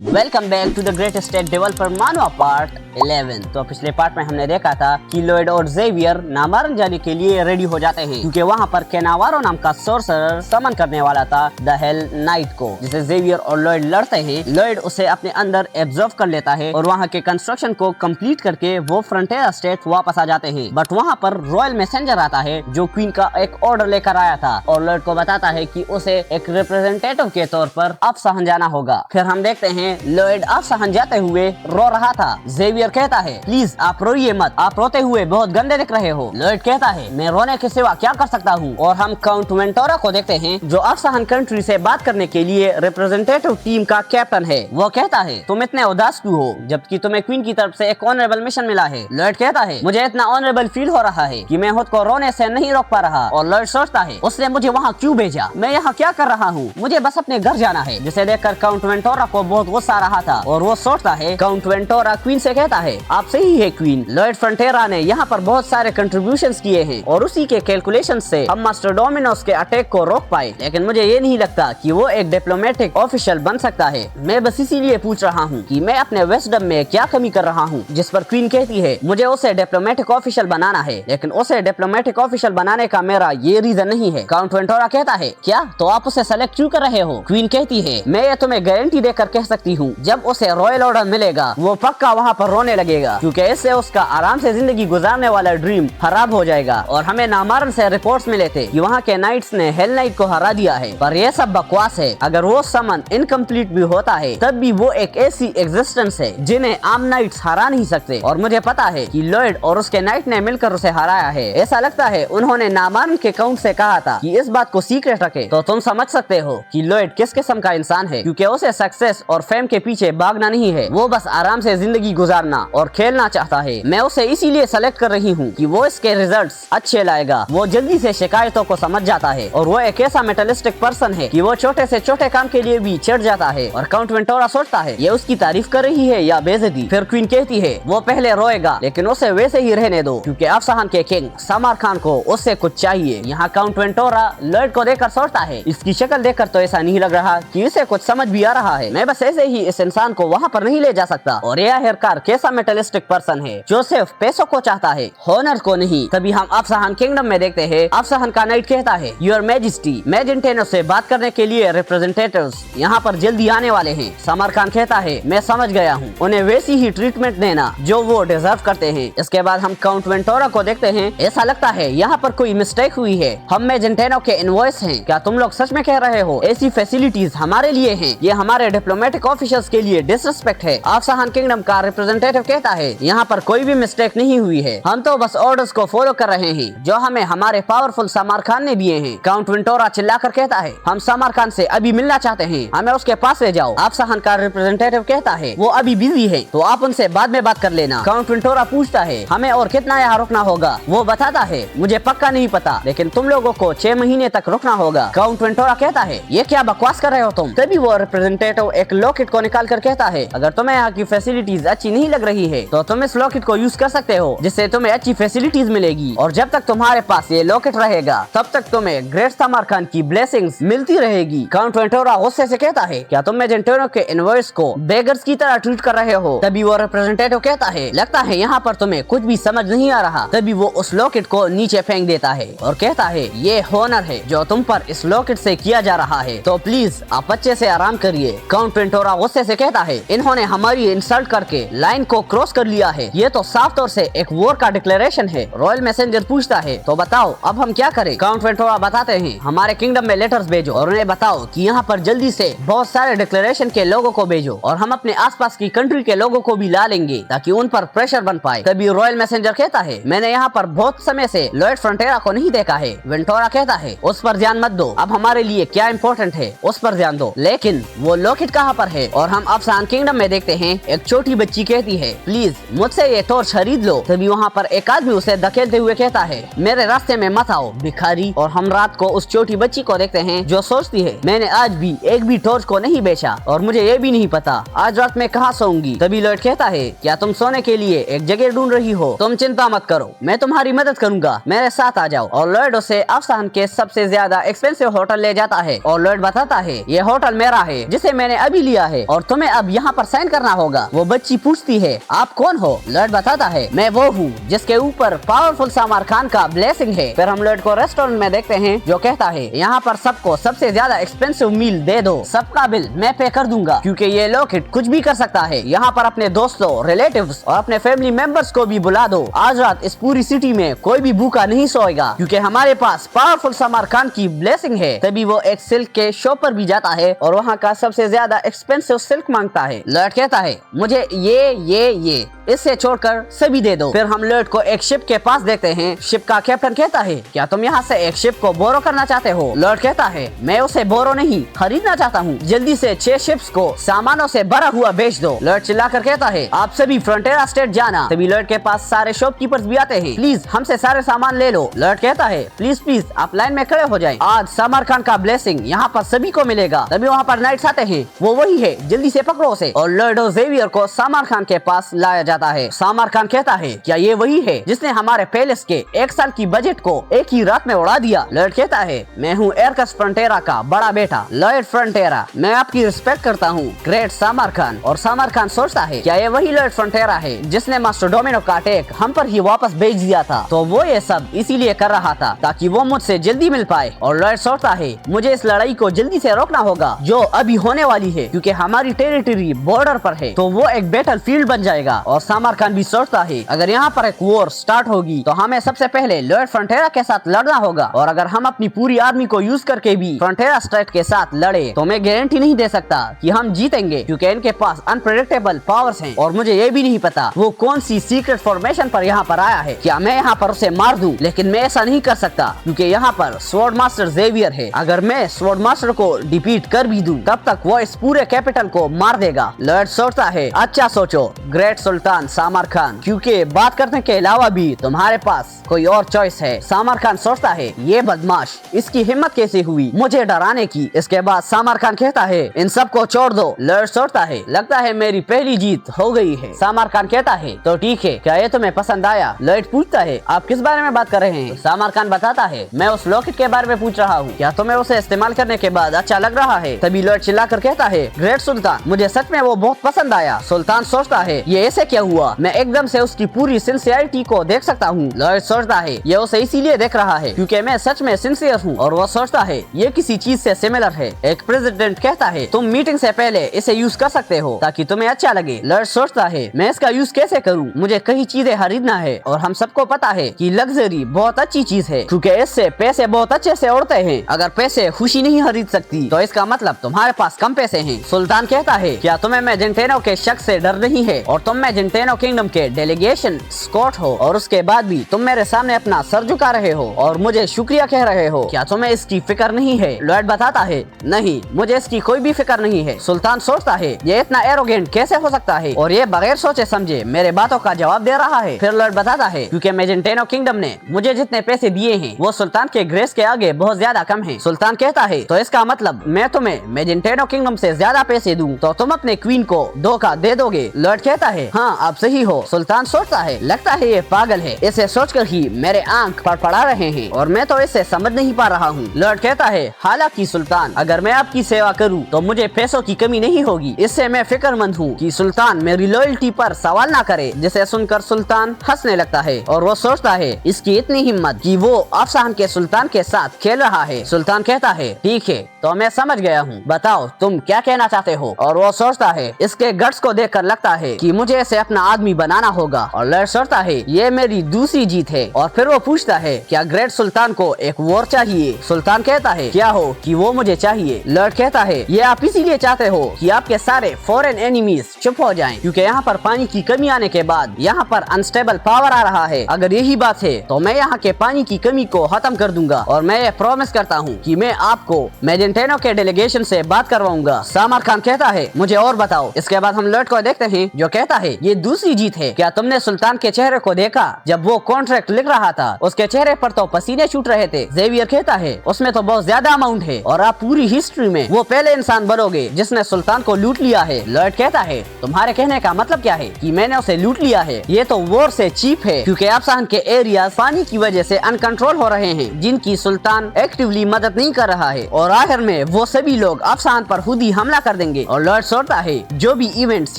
Welcome back to the great state developer मानवा part 11। तो पिछले पार्ट में हमने देखा था कि लॉयड और जेवियर नामारन जाने के लिए रेडी हो जाते हैं क्योंकि वहाँ पर कैनावारो नाम का सोर्सरर समन करने वाला था द हेल नाइट को, जिसे जेवियर और लॉयड लड़ते हैं। लॉयड उसे अपने अंदर एब्जॉर्व कर लेता है और वहाँ के कंस्ट्रक्शन को कंप्लीट करके वो फ्रंटियर स्टेट वापस आ जाते हैं। बट वहाँ पर रॉयल मैसेंजर आता है जो क्वीन का एक ऑर्डर लेकर आया था और लॉयड को बताता है कि उसे एक रिप्रेजेंटेटिव के तौर पर अफसहन जाना होगा। फिर हम देखते हैं लॉयड अफसहन जाते हुए रो रहा था। जेवियर कहता है प्लीज आप रोइए मत, आप रोते हुए बहुत गंदे दिख रहे हो। लॉयड कहता है मैं रोने के सिवा क्या कर सकता हूँ। और हम काउंट वेंटोरा को देखते हैं जो अफसहन कंट्री से बात करने के लिए रिप्रेजेंटेटिव टीम का कैप्टन है। वो कहता है तुम इतने उदास क्यों हो जबकि तुम्हें क्वीन की तरफ से एक ऑनरेबल मिशन मिला है। लॉयड कहता है मुझे इतना ऑनरेबल फील हो रहा है कि मैं खुद को रोने से नहीं रोक पा रहा। और लॉयड सोचता है उसने मुझे वहाँ क्यों भेजा, मैं यहाँ क्या कर रहा हूँ, मुझे बस अपने घर जाना है। जिसे देखकर काउंट वेंटोरा को बहुत गुस्सा आ रहा था और वो सोचता है काउंट वेंटोरा क्वीन से कहता है आप सही है क्वीन, लॉयड फ्रंटेरा ने यहाँ पर बहुत सारे कंट्रीब्यूशंस किए हैं और उसी के कैलकुलेशन से हम मास्टर डोमिनोस के अटैक को रोक पाए, लेकिन मुझे ये नहीं लगता कि वो एक डिप्लोमेटिक ऑफिशियल बन सकता है। मैं बस इसीलिए पूछ रहा हूँ कि मैं अपने विज़डम में क्या कमी कर रहा हूँ। जिस पर क्वीन कहती है मुझे उसे डिप्लोमेटिक ऑफिशियल बनाना है, लेकिन उसे डिप्लोमेटिक ऑफिशियल बनाने का मेरा ये रीजन नहीं है। काउंट वेंटोरा कहता है क्या, तो आप उसे सेलेक्ट क्यों कर रहे हो। क्वीन कहती है मैं ये तुम्हें गारंटी देकर कह सकती हूँ जब उसे रॉयल ऑर्डर मिलेगा वो पक्का वहाँ पर रोने लगेगा क्योंकि इससे उसका आराम से जिंदगी गुजारने वाला ड्रीम खराब हो जाएगा। और हमें नामारन से रिपोर्ट्स मिले थे कि वहाँ के नाइट्स ने हेल नाइट को हरा दिया है, पर यह सब बकवास है। अगर वो समन इनकम्प्लीट भी होता है तब भी वो एक ऐसी एग्जिस्टेंस है जिन्हें आम नाइट्स हरा नहीं सकते। और मुझे पता है कि लॉयड और उसके नाइट ने मिलकर उसे हराया है। ऐसा लगता है उन्होंने नामारन के काउंट से कहा था कि इस बात को सीक्रेट रखे। तो तुम समझ सकते हो कि लॉयड किस किस्म का इंसान है, क्योंकि उसे सक्सेस और फेम के पीछे भागना नहीं है, वो बस आराम से जिंदगी गुजारना और खेलना चाहता है। मैं उसे इसीलिए सेलेक्ट कर रही हूँ कि वो इसके रिजल्ट्स अच्छे लाएगा। वो जल्दी से शिकायतों को समझ जाता है और वो एक ऐसा मेटलिस्टिक पर्सन है कि वो छोटे से छोटे काम के लिए भी चिढ़ जाता है। और काउंट वेंटोरा सोचता है ये उसकी तारीफ कर रही है या बेइज्जती। फिर क्वीन कहती है वो पहले रोएगा लेकिन उसे वैसे ही रहने दो क्योंकि अफसहन के किंग समर खान को उससे कुछ चाहिए। यहाँ काउंट वेंटोरा लॉयड को देखकर सोचता है इसकी शक्ल देखकर तो ऐसा नहीं लग रहा कि इसे कुछ समझ भी आ रहा है। मैं बस ऐसे ही इस इंसान को वहाँ पर नहीं ले जा सकता। और यह आखिरकार कैसा मेटलिस्टिक पर्सन है जो सिर्फ पैसों को चाहता है, हॉनर को नहीं। तभी हम अफसहन किंगडम में देखते हैं अफसहन का नाइट कहता है योर मैजेस्टी, मैजेंटेनो से बात करने के लिए रिप्रेजेंटेटिव्स यहाँ पर जल्दी आने वाले हैं। समर खान कहता है मैं समझ गया हूँ, उन्हें वैसी ही ट्रीटमेंट देना जो वो डिजर्व करते हैं। इसके बाद हम काउंट वेंटोरा को देखते हैं। ऐसा लगता है यहाँ पर कोई मिस्टेक हुई है, हम मैजेंटेनो के इनवॉइस हैं। क्या तुम लोग सच में कह रहे हो ऐसी फैसिलिटीज हमारे लिए हैं? ये हमारे डिप्लोमेटिक ऑफिसर्स के लिए डिसरिस्पेक्ट है। अफसहन किंगडम का रिप्रेजेंटेटिव कहता है यहाँ पर कोई भी मिस्टेक नहीं हुई है, हम तो बस ऑर्डर्स को फॉलो कर रहे हैं जो हमें हमारे पावरफुल समर खान ने दिए हैं। काउंट वेंटोरा चिल्लाकर कहता है हम समर खान से अभी मिलना चाहते हैं, हमें उसके पास ले जाओ। अफसहन का रिप्रेजेंटेटिव कहता है वो अभी बिजी है तो आप उनसे बाद में बात कर लेना। काउंट वेंटोरा पूछता है हमें और कितना यहाँ रुकना होगा। वो बताता है मुझे पक्का नहीं पता लेकिन तुम लोगों को 6 महीने तक रुकना होगा। काउंट वेंटोरा कहता है ये क्या बकवास कर रहे हो तुम। तभी वो रिप्रेजेंटेटिव एक लॉकेट को निकाल कर कहता है अगर तुम्हें यहाँ की फैसिलिटीज अच्छी नहीं लग रही है तो तुम इस लॉकेट को यूज कर सकते हो जिससे तुम्हें अच्छी फैसिलिटीज मिलेगी। और जब तक तुम्हारे पास ये लॉकेट रहेगा तब तक तुम्हें ग्रेट समर खान की ब्लेसिंग्स मिलती रहेगी। काउंट वेंटोरा गुस्से से कहता है क्या तुम मैजेंटेनो के इनवॉइस को बेगर्स की तरह ट्रीट कर रहे हो। तभी वो रिप्रेजेंटेटिव कहता है लगता है यहाँ पर तुम्हें कुछ भी समझ नहीं आ रहा। तभी वो उस लॉकेट को नीचे फेंक देता है और कहता है ये हॉनर है जो तुम पर इस लॉकेट से किया जा रहा है, तो प्लीज आप अच्छे से आराम करिए। काउंट वेंटोरा गुस्से से कहता है इन्होंने हमारी इंसल्ट करके लाइन को क्रॉस कर लिया है, ये तो साफ तौर से एक वॉर का डिक्लेरेशन है। रॉयल मैसेंजर पूछता है तो बताओ अब हम क्या करें। काउंट वेंटोरा बताते हैं हमारे किंगडम में लेटर्स भेजो और उन्हें बताओ कि यहाँ पर जल्दी से बहुत सारे डिक्लेरेशन के लोगों को भेजो और हम अपने आसपास की कंट्री के लोगों को भी ला लेंगे ताकि उन पर प्रेशर बन पाए। तभी रॉयल मैसेंजर कहता है मैंने यहाँ पर बहुत समय से लॉयड फ्रंटेरा को नहीं देखा है। वेंटोरा कहता है उस पर ध्यान मत दो, अब हमारे लिए क्या इम्पोर्टेंट है उस पर ध्यान दो। लेकिन वो लॉकेट कहाँ पर है। और हम अफसान किंगडम में देखते हैं एक छोटी बच्ची कहती है, प्लीज मुझसे ये टॉर्च खरीद लो। तभी वहाँ पर एक आदमी उसे धकेलते हुए कहता है, मेरे रास्ते में मत आओ भिखारी। और हम रात को उस छोटी बच्ची को देखते हैं जो सोचती है, मैंने आज भी एक भी टॉर्च को नहीं बेचा और मुझे ये भी नहीं पता आज रात में कहाँ सोऊंगी। तभी लॉयड कहता है, क्या तुम सोने के लिए एक जगह ढूंढ रही हो? तुम चिंता मत करो, मैं तुम्हारी मदद करूंगा, मेरे साथ आ जाओ। और लॉयड उसे अफसान के सबसे ज्यादा एक्सपेंसिव होटल ले जाता है और लॉयड बताता है, ये होटल मेरा है जिसे मैंने अभी लिया है और तुम्हें अब यहाँ पर साइन करना होगा। वो बच्ची पूछती है, आप कौन हो? लॉयड बताता है, मैं वो हूँ जिसके ऊपर पावरफुल सामार खान का ब्लेसिंग है। फिर हम लॉयड को रेस्टोरेंट में देखते हैं जो कहता है, यहाँ पर सबको सबसे ज्यादा एक्सपेंसिव मील दे दो, सबका बिल मैं पे कर दूंगा क्योंकि ये लॉकेट कुछ भी कर सकता है। यहाँ पर अपने दोस्तों, रिलेटिव्स और अपने फैमिली मेंबर्स को भी बुला दो। आज रात इस पूरी सिटी में कोई भी भूखा नहीं सोएगा क्योंकि हमारे पास पावरफुल सामार खान की ब्लेसिंग है। तभी वो एक सिल्क के शॉप पर भी जाता है और वहाँ का सबसे ज्यादा एक्सपेंसिव सिल्क मांगता है। लॉयड कहता है, मुझे ये इससे छोड़कर सभी दे दो। फिर हम लॉयड को एक शिप के पास देखते हैं। शिप का कैप्टन कहता है, क्या तुम यहाँ से एक शिप को बोरो करना चाहते हो? लॉयड कहता है, मैं उसे बोरो नहीं खरीदना चाहता हूँ, जल्दी से 6 शिप्स को सामानों से भरा हुआ बेच दो। लॉयड चिल्लाकर कहता है, आप सभी फ्रंटियरा स्टेट जाना। तभी लॉयड के पास सारे शॉपकीपर्स भी आते हैं, प्लीज हमसे सारे सामान ले लो। लॉयड कहता है, प्लीज आप लाइन में खड़े हो जाएं, आज सामार खान का ब्लेसिंग यहाँ पर सभी को मिलेगा। तभी वहाँ पर नाइट्स आते हैं, वो वही है, जल्दी से पकड़ो उसे। और लॉयड और जेवियर को सामार खान के पास लाया जाता है। सामार खान कहता है, क्या ये वही है जिसने हमारे पैलेस के 1 साल की बजट को एक ही रात में उड़ा दिया? लॉयड कहता है, मैं हूँ एरकस फ्रंटेरा का बड़ा बेटा लॉयड फ्रंटेरा, मैं आपकी रिस्पेक्ट करता हूँ, ग्रेट सामार खान। और सामार खान सोचता है, क्या ये वही लॉयड फ्रंटेरा है जिसने मास्टर डोमिनो का अटैक हम पर ही वापस भेज दिया था? तो वो ये सब इसीलिए कर रहा था ताकि वो मुझसे जल्दी मिल पाए। और लॉयड सोचता है, मुझे इस लड़ाई को जल्दी से रोकना होगा जो अभी होने वाली है क्योंकि हमारी टेरिटरी बॉर्डर पर है, तो वो एक बैटल फील्ड बन जाएगा। और सामार खान भी सोचता है, अगर यहाँ पर एक वॉर स्टार्ट होगी तो हमें सबसे पहले लॉयड फ्रंटेरा के साथ लड़ना होगा और अगर हम अपनी पूरी आर्मी को यूज करके भी फ्रंटेरा स्टेट के साथ लड़े तो मैं गारंटी नहीं दे सकता कि हम जीतेंगे क्योंकि इनके पास अनप्रेडिक्टेबल पावर्स हैं और मुझे ये भी नहीं पता वो कौन सी सीक्रेट फॉर्मेशन पर यहाँ पर आया है। क्या मैं यहाँ पर उसे मार दूं? लेकिन मैं ऐसा नहीं कर सकता क्योंकि यहाँ पर स्वॉर्ड मास्टर जेवियर है। अगर मैं स्वॉर्ड मास्टर को डिफीट कर भी दूं तब तक वो इस पूरे कैपिटल को मार देगा। लॉयड सोचता है, अच्छा सोचो ग्रेट सुल्तान सामार खान, क्योंकि बात करने के अलावा भी तुम्हारे पास कोई और चॉइस है। सामार खान सोचता है, ये बदमाश, इसकी हिम्मत कैसे हुई मुझे डराने की? इसके बाद सामार खान कहता है, इन सब को छोड़ दो। लॉयड सोचता है, लगता है मेरी पहली जीत हो गई है। सामार खान कहता है, तो ठीक है, क्या ये तुम्हें पसंद आया? लॉयड पूछता है, आप किस बारे में बात कर रहे हैं? सामार खान बताता है, मैं उस लॉकेट के बारे में पूछ रहा हूँ, क्या तुम्हें उसे इस्तेमाल करने के बाद अच्छा लग रहा है? तभी लॉयड चिल्लाकर कहता है, ग्रेट सुल्तान, मुझे सच में वो बहुत पसंद आया। सुल्तान सोचता है, ये ऐसे क्या हुआ? मैं एकदम से उसकी पूरी सिंसियरिटी को देख सकता हूँ। लॉयड सोचता है, ये उसे इसीलिए देख रहा है क्योंकि मैं सच में सिंसियर हूँ। और वो सोचता है, ये किसी चीज से सिमिलर है। एक प्रेसिडेंट कहता है, तुम मीटिंग से पहले इसे यूज कर सकते हो ताकि तुम्हें अच्छा लगे। लॉयड सोचता है, मैं इसका यूज कैसे करूँ? मुझे कई चीजें खरीदना है और हम सबको पता है कि लग्जरी बहुत अच्छी चीज है क्योंकि इससे पैसे बहुत अच्छे से उड़ते हैं। अगर पैसे खुशी नहीं खरीद सकती तो इसका मतलब तुम्हारे पास कम पैसे हैं। सुल्तान कहता है, क्या तुम्हें मैजेंटेनो के शक से डर नहीं है? और तुम मैजेंटेनो किंगडम के डेलीगेशन स्कॉट हो और उसके बाद भी तुम मेरे सामने अपना सर झुका रहे हो और मुझे शुक्रिया कह रहे हो। क्या तुम्हें इसकी फिक्र नहीं है? लॉयड बताता है, नहीं, मुझे इसकी कोई भी फिक्र नहीं है। सुल्तान सोचता है, ये इतना एरोगेंट कैसे हो सकता है और ये बगैर सोचे समझे मेरे बातों का जवाब दे रहा है। फिर लॉयड बताता है, क्योंकि मैजेंटेनो किंगडम ने मुझे जितने पैसे दिए हैं वो सुल्तान के ग्रेस के आगे बहुत ज्यादा कम है। सुल्तान कहता है, तो इसका मतलब मैं तुम्हें मैजेंटेनो किंगडम से ज्यादा पैसे दूं तो तुम अपने क्वीन को धोखा दे दोगे? लॉयड कहता है, हाँ आप सही हो। सुल्तान सोचता है, लगता है ये पागल है, इसे सोचकर ही मेरे आंख फड़फड़ा रहे हैं और मैं तो इसे समझ नहीं पा रहा हूँ। लॉयड कहता है, हालांकि सुल्तान, अगर मैं आपकी सेवा करूँ तो मुझे पैसों की कमी नहीं होगी। इससे मैं फिक्रमंद हूँ कि सुल्तान मेरी लॉयल्टी पर सवाल ना करे। जिसे सुनकर सुल्तान हंसने लगता है और वो सोचता है, इसकी इतनी हिम्मत कि वो अफसान के सुल्तान के साथ खेल रहा है। सुल्तान कहता है, ठीक है, तो मैं समझ गया हूँ, बताओ तुम क्या कहना चाहते हो? और वो सोचता है, इसके गट्स को देखकर लगता है कि मुझे इसे अपना आदमी बनाना होगा। और लॉयड सोचता है, ये मेरी दूसरी जीत है। और फिर वो पूछता है, क्या ग्रेट सुल्तान को एक वॉर चाहिए? सुल्तान कहता है, क्या हो कि वो मुझे चाहिए? लॉयड कहता है, ये आप इसीलिए चाहते हो कि आपके सारे फॉरेन एनिमीज चुप हो जाएं, क्योंकि यहाँ पर पानी की कमी आने के बाद यहाँ पर अनस्टेबल पावर आ रहा है। अगर यही बात है तो मैं यहाँ के पानी की कमी को खत्म कर दूंगा और मैं ये प्रॉमिस करता हूँ कि मैं आपको मैजेंटेनो के डेलीगेशन से बात करवाऊंगा। सामार खान कहता है, मुझे और बताओ। इसके बाद हम लॉयड को देखते हैं जो कहता है ये दूसरी जीत है। क्या तुमने सुल्तान के चेहरे को देखा जब वो कॉन्ट्रैक्ट लिख रहा था? उसके चेहरे पर तो पसीने छूट रहे थे। जेवियर कहता है उसमें तो बहुत ज्यादा अमाउंट है और आप पूरी हिस्ट्री में वो पहले इंसान बनोगे जिसने सुल्तान को लूट लिया है। लॉयड कहता है तुम्हारे कहने का मतलब क्या है कि मैंने उसे लूट लिया है? ये तो वॉर से चीप है क्योंकि अफसान के एरिया पानी की वजह से अनकंट्रोल हो रहे हैं जिनकी सुल्तान एक्टिवली मदद नहीं कर रहा है और आखिर में वो सभी लोग अफसान पर खुद ही हमला कर देंगे। और लॉयड सोचता है जो भी इवेंट्स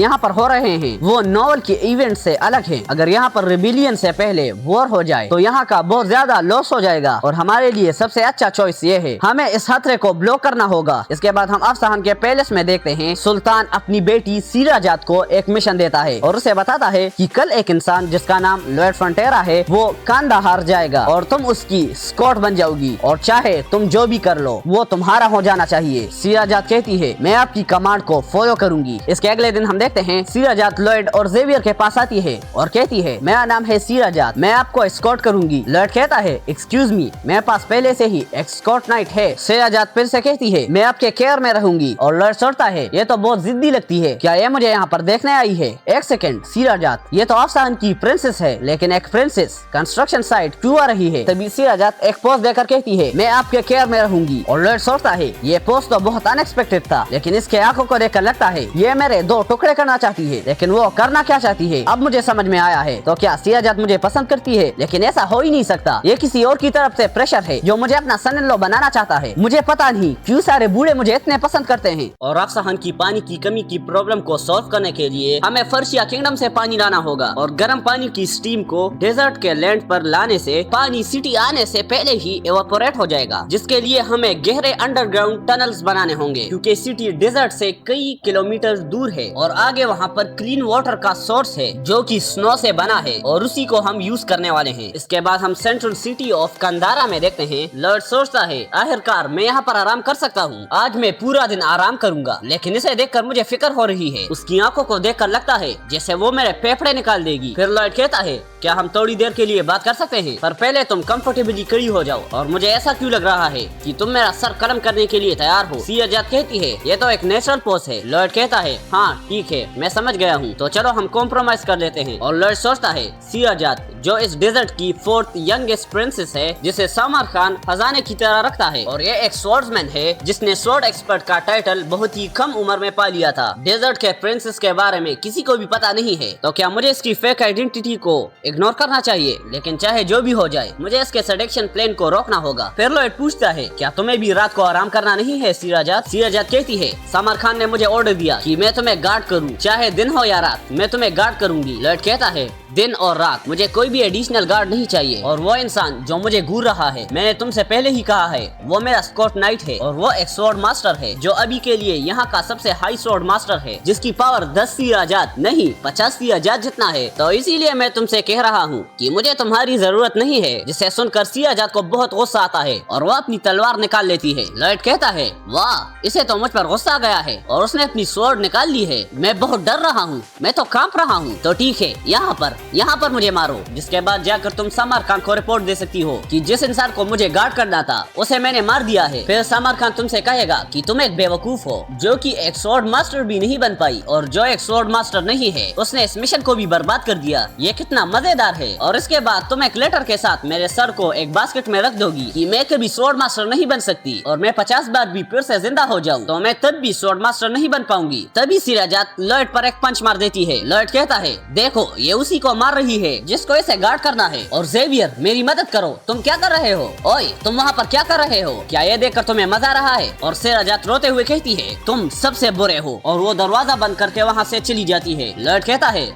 यहाँ पर हो रहे हैं वो नॉवल के इवेंट से अलग है। अगर यहाँ पर रिबिलियन से पहले वॉर हो जाए तो यहाँ का बहुत ज्यादा लॉस हो जाएगा और हमारे लिए सबसे अच्छा चॉइस ये है हमें इस खतरे को ब्लॉक करना होगा। इसके बाद हम अफसान के पैलेस में देखते हैं सुल्तान अपनी बेटी सीराजाद को एक मिशन देता है और उसे बताता है कि कल एक इंसान जिसका नाम लॉयड फ्रंटेरा है वो कांदाहार जाएगा और तुम उसकी स्कॉट बन जाओगी और चाहे तुम जो भी कर लो वो तुम्हारा हो जाना चाहिए। सीराजाद कहती है मैं आपकी कमांड को फॉलो करूंगी। इसके अगले दिन हम देखते हैं सीराजाद लॉयड और जेवियर के पास आती है और कहती है मेरा नाम है सीराजाद, मैं आपको एस्कॉर्ट करूंगी। लॉयड कहता है एक्सक्यूज मी, मेरे पास पहले से ही एस्कॉर्ट नाइट है। सीराजाद फिर से कहती है मैं आपके केयर में रहूंगी और लॉयड सोचता है ये तो बहुत जिद्दी लगती है, क्या ये मुझे यहाँ पर देखने आई है? एक सेकंड सीराजाद, ये तो अफसान की प्रिंसेस है लेकिन एक प्रिंसेस कंस्ट्रक्शन साइट क्यों आ रही है? तभी सीराजाद एक पोस्ट देकर कहती है मैं आपके केयर में रहूंगी और लॉयड सोचता है ये पोस्ट तो बहुत अनएक्सपेक्टेड था लेकिन इसके आंखों को देखकर लगता है ये मेरे दो टुकड़े करना चाहती है। लेकिन वो करना क्या चाहती है अब मुझे समझ में आया है। तो क्या सीराजाद मुझे पसंद करती है? लेकिन ऐसा हो ही नहीं सकता, ये किसी और की तरफ से प्रेशर है जो मुझे अपना सन इन लॉ बनाना चाहता है। मुझे पता नहीं क्यों सारे बूढ़े मुझे इतने पसंद करते हैं। और अफसान की पानी की कमी की प्रॉब्लम को सॉल्व करने के लिए हमें फर्शिया किंगडम से पानी लाना होगा और गर्म पानी की स्टीम को डेजर्ट के लैंड पर लाने से पानी सिटी आने से पहले ही एवापोरेट हो जाएगा, जिसके लिए हमें गहरे अंडरग्राउंड टनल्स बनाने होंगे क्योंकि सिटी डेजर्ट से कई किलोमीटर दूर है और आगे वहाँ पर क्लीन वाटर का सोर्स है जो कि स्नो से बना है और उसी को हम यूज करने वाले हैं। इसके बाद हम सेंट्रल सिटी ऑफ कंदारा में देखते हैं। लॉयड सोचता है आखिरकार मैं यहाँ पर आराम कर सकता हूँ, आज मैं पूरा दिन आराम करूंगा। लेकिन इसे देखकर मुझे फिक्र हो रही है, उसकी आंखों को देखकर लगता है जैसे वो मेरे फेफड़े निकाल देगी। फिर लॉयड कहता है क्या हम थोड़ी देर के लिए बात कर सकते हैं, पर पहले तुम कंफर्टेबली खड़ी हो जाओ और मुझे ऐसा क्यों लग रहा है कि तुम मेरा सर कलम करने के लिए तैयार हो। सीराजाद कहती है ये तो एक नेचुरल पोज है। लॉयड कहता है हाँ ठीक है मैं समझ गया हूँ, तो चलो हम कॉम्प्रोमाइज कर लेते हैं। और लॉयड सोचता है सीराजाद जो इस डेजर्ट की 4th यंगेस्ट प्रिंसेस है जिसे समर खान खजाने की तरह रखता है और ये एक स्वॉर्ड्समैन है जिसने स्वॉर्ड एक्सपर्ट का टाइटल बहुत ही कम उम्र में पा लिया था। डेजर्ट के प्रिंसेस के बारे में किसी को भी पता नहीं है, तो क्या मुझे इसकी फेक आइडेंटिटी को इग्नोर करना चाहिए? लेकिन चाहे जो भी हो जाए मुझे इसके सेडक्शन प्लान को रोकना होगा। फिर लॉयड पूछता है क्या तुम्हें भी रात को आराम करना नहीं है सीराजाद? सीराजाद कहती है समर खान ने मुझे ऑर्डर दिया कि मैं तुम्हें गार्ड करूं, चाहे दिन हो या रात मैं तुम्हें गार्ड करूंगी। लॉयड कहता है दिन और रात मुझे कोई भी एडिशनल गार्ड नहीं चाहिए और वो इंसान जो मुझे घूर रहा है मैंने तुमसे पहले ही कहा है वो मेरा स्कॉट नाइट है और वो एक स्वॉर्ड मास्टर है जो अभी के लिए यहाँ का सबसे हाई स्वॉर्ड मास्टर है जिसकी पावर 10 सीराजाद नहीं 50 सीराजाद जितना है। तो इसीलिए मैं तुमसे कह रहा हूँ कि मुझे तुम्हारी जरूरत नहीं है। जिसे सुनकर सीराजाद को बहुत गुस्सा आता है और वो अपनी तलवार निकाल लेती है। लॉयड कहता है वाह इसे तो मुझ पर गुस्सा आ गया है और उसने अपनी स्वॉर्ड निकाल ली है, मैं बहुत डर रहा हूँ, मैं तो कांप रहा हूँ। तो ठीक है यहाँ पर मुझे मारो, जिसके बाद जाकर तुम समर खान को रिपोर्ट दे सकती हो कि जिस इंसान को मुझे गार्ड करना था उसे मैंने मार दिया है। फिर समर खान तुमसे कहेगा कि तुम एक बेवकूफ हो जो कि एक स्वॉर्ड मास्टर भी नहीं बन पाई और जो एक स्वॉर्ड मास्टर नहीं है उसने इस मिशन को भी बर्बाद कर दिया, ये कितना मजेदार है। और इसके बाद तुम एक लेटर के साथ मेरे सर को एक बास्केट में रख दोगी कि मैं कभी स्वॉर्ड मास्टर नहीं बन सकती और मैं 50 बार भी फिर से जिंदा हो जाऊं तो मैं तब भी स्वॉर्ड मास्टर नहीं बन पाऊंगी। तभी सीराजाद लॉयड पर एक पंच मार देती है। लॉयड कहता है देखो ये उसी को मार रही है जिसको इसे गार्ड करना है। और जेवियर मेरी मदद करो, तुम क्या कर रहे हो? ओए तुम वहाँ पर क्या कर रहे हो? क्या ये देखकर तुम्हें मजा आ रहा है? और सीराजाद रोते हुए कहती है तुम सबसे बुरे हो और वो दरवाजा बंद करके वहाँ से चली जाती है। लॉयड कहता है